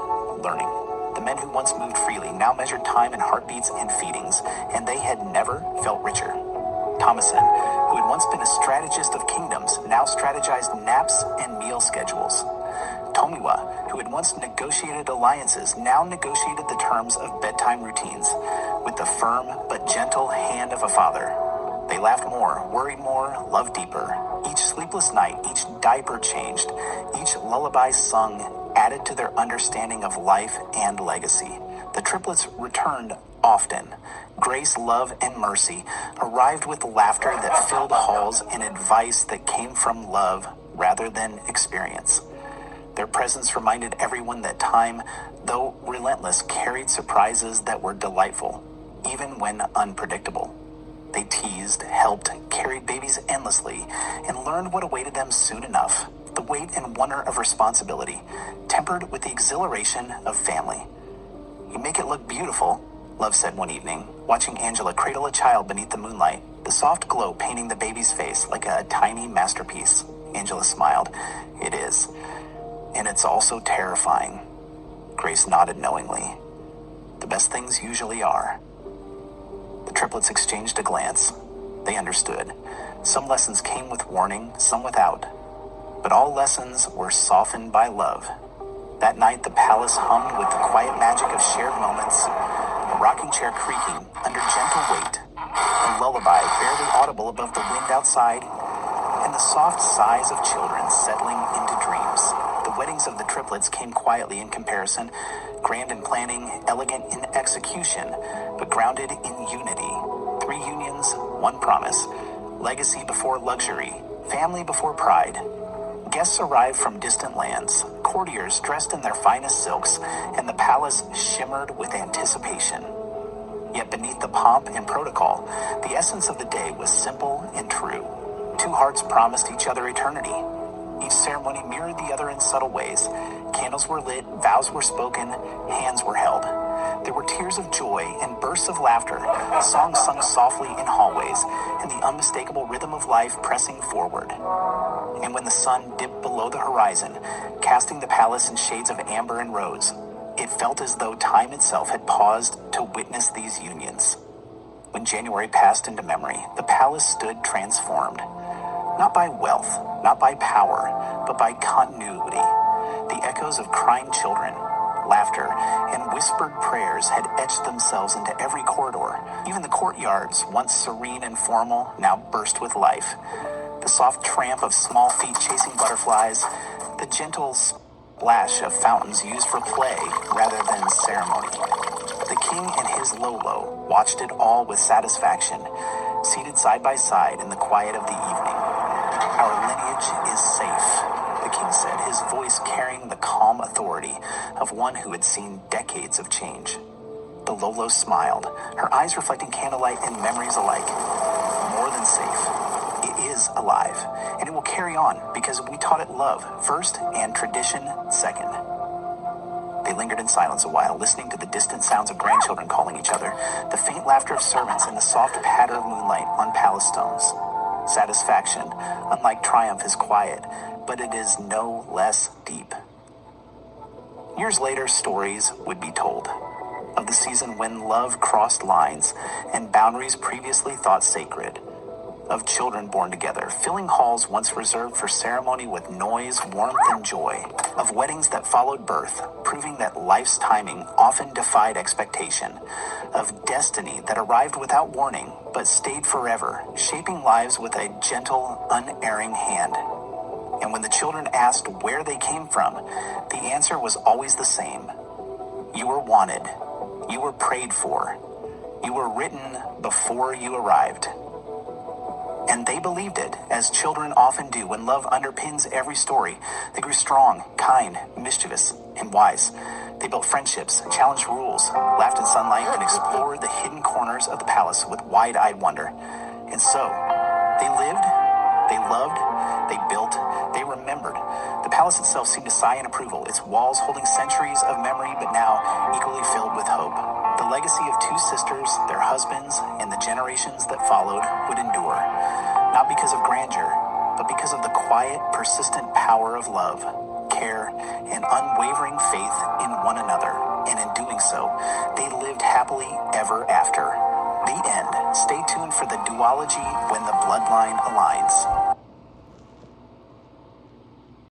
learning. The men who once moved freely now measured time in heartbeats and feedings, and they had never felt richer. Thomason, who had once been a strategist of kingdoms, now strategized naps and meal schedules. Tomiwa, who had once negotiated alliances, now negotiated the terms of bedtime routines, with the firm but gentle hand of a father. They laughed more, worried more, loved deeper. Each sleepless night, each diaper changed, each lullaby sung added to their understanding of life and legacy. The triplets returned often. Grace, love, and mercy arrived with laughter that filled halls and advice that came from love rather than experience. Their presence reminded everyone that time, though relentless, carried surprises that were delightful, even when unpredictable. They teased, helped, carried babies endlessly, and learned what awaited them soon enough. The weight and wonder of responsibility, tempered with the exhilaration of family. "You make it look beautiful," Love said one evening, watching Angela cradle a child beneath the moonlight, the soft glow painting the baby's face like a tiny masterpiece. Angela smiled. "It is. And it's also terrifying." Grace nodded knowingly. "The best things usually are." The triplets exchanged a glance. They understood. Some lessons came with warning, some without. But all lessons were softened by love. That night, the palace hummed with the quiet magic of shared moments, a rocking chair creaking under gentle weight, a lullaby barely audible above the wind outside, and the soft sighs of children settling into dreams. The weddings of the triplets came quietly in comparison, grand in planning, elegant in execution, but grounded in unity. 3 unions, 1 promise, legacy before luxury, family before pride. Guests arrived from distant lands, courtiers dressed in their finest silks, and the palace shimmered with anticipation. Yet beneath the pomp and protocol, the essence of the day was simple and true. 2 hearts promised each other eternity. Each ceremony mirrored the other in subtle ways. Candles were lit, vows were spoken, hands were held. There were tears of joy and bursts of laughter, songs sung softly in hallways, and the unmistakable rhythm of life pressing forward. And when the sun dipped below the horizon, casting the palace in shades of amber and rose, it felt as though time itself had paused to witness these unions. When January passed into memory, the palace stood transformed. Not by wealth, not by power, but by continuity. The echoes of crying children, laughter, and whispered prayers had etched themselves into every corridor. Even the courtyards, once serene and formal, now burst with life. The soft tramp of small feet chasing butterflies, the gentle splash of fountains used for play rather than ceremony. The king and his Lolo watched it all with satisfaction, seated side by side in the quiet of the evening. Our lineage is safe, the king said, his voice carrying the calm authority of one who had seen decades of change. The Lolo smiled, her eyes reflecting candlelight and memories alike. More than safe. It is alive, and it will carry on because we taught it love first and tradition second. They lingered in silence a while, listening to the distant sounds of grandchildren calling each other, the faint laughter of servants, and the soft patter of moonlight on palace stones. Satisfaction, unlike triumph, is quiet, but it is no less deep. Years later, stories would be told of the season when love crossed lines and boundaries previously thought sacred, of children born together, filling halls once reserved for ceremony with noise, warmth, and joy, of weddings that followed birth, proving that life's timing often defied expectation, of destiny that arrived without warning but stayed forever, shaping lives with a gentle, unerring hand. And when the children asked where they came from, the answer was always the same. You were wanted. You were prayed for. You were written before you arrived. And they believed it, as children often do when love underpins every story. They grew strong, kind, mischievous, and wise. They built friendships, challenged rules, laughed in sunlight, and explored the hidden corners of the palace with wide-eyed wonder. And so, they lived, they loved, they built, they remembered. The palace itself seemed to sigh in approval, its walls holding centuries of memory, but now equally filled with hope. The legacy of two sisters, their husbands, and the generations that followed would endure. Not because of grandeur, but because of the quiet, persistent power of love, care, and unwavering faith in one another. And in doing so, they lived happily ever after. The end. Stay tuned for the duology when the bloodline aligns.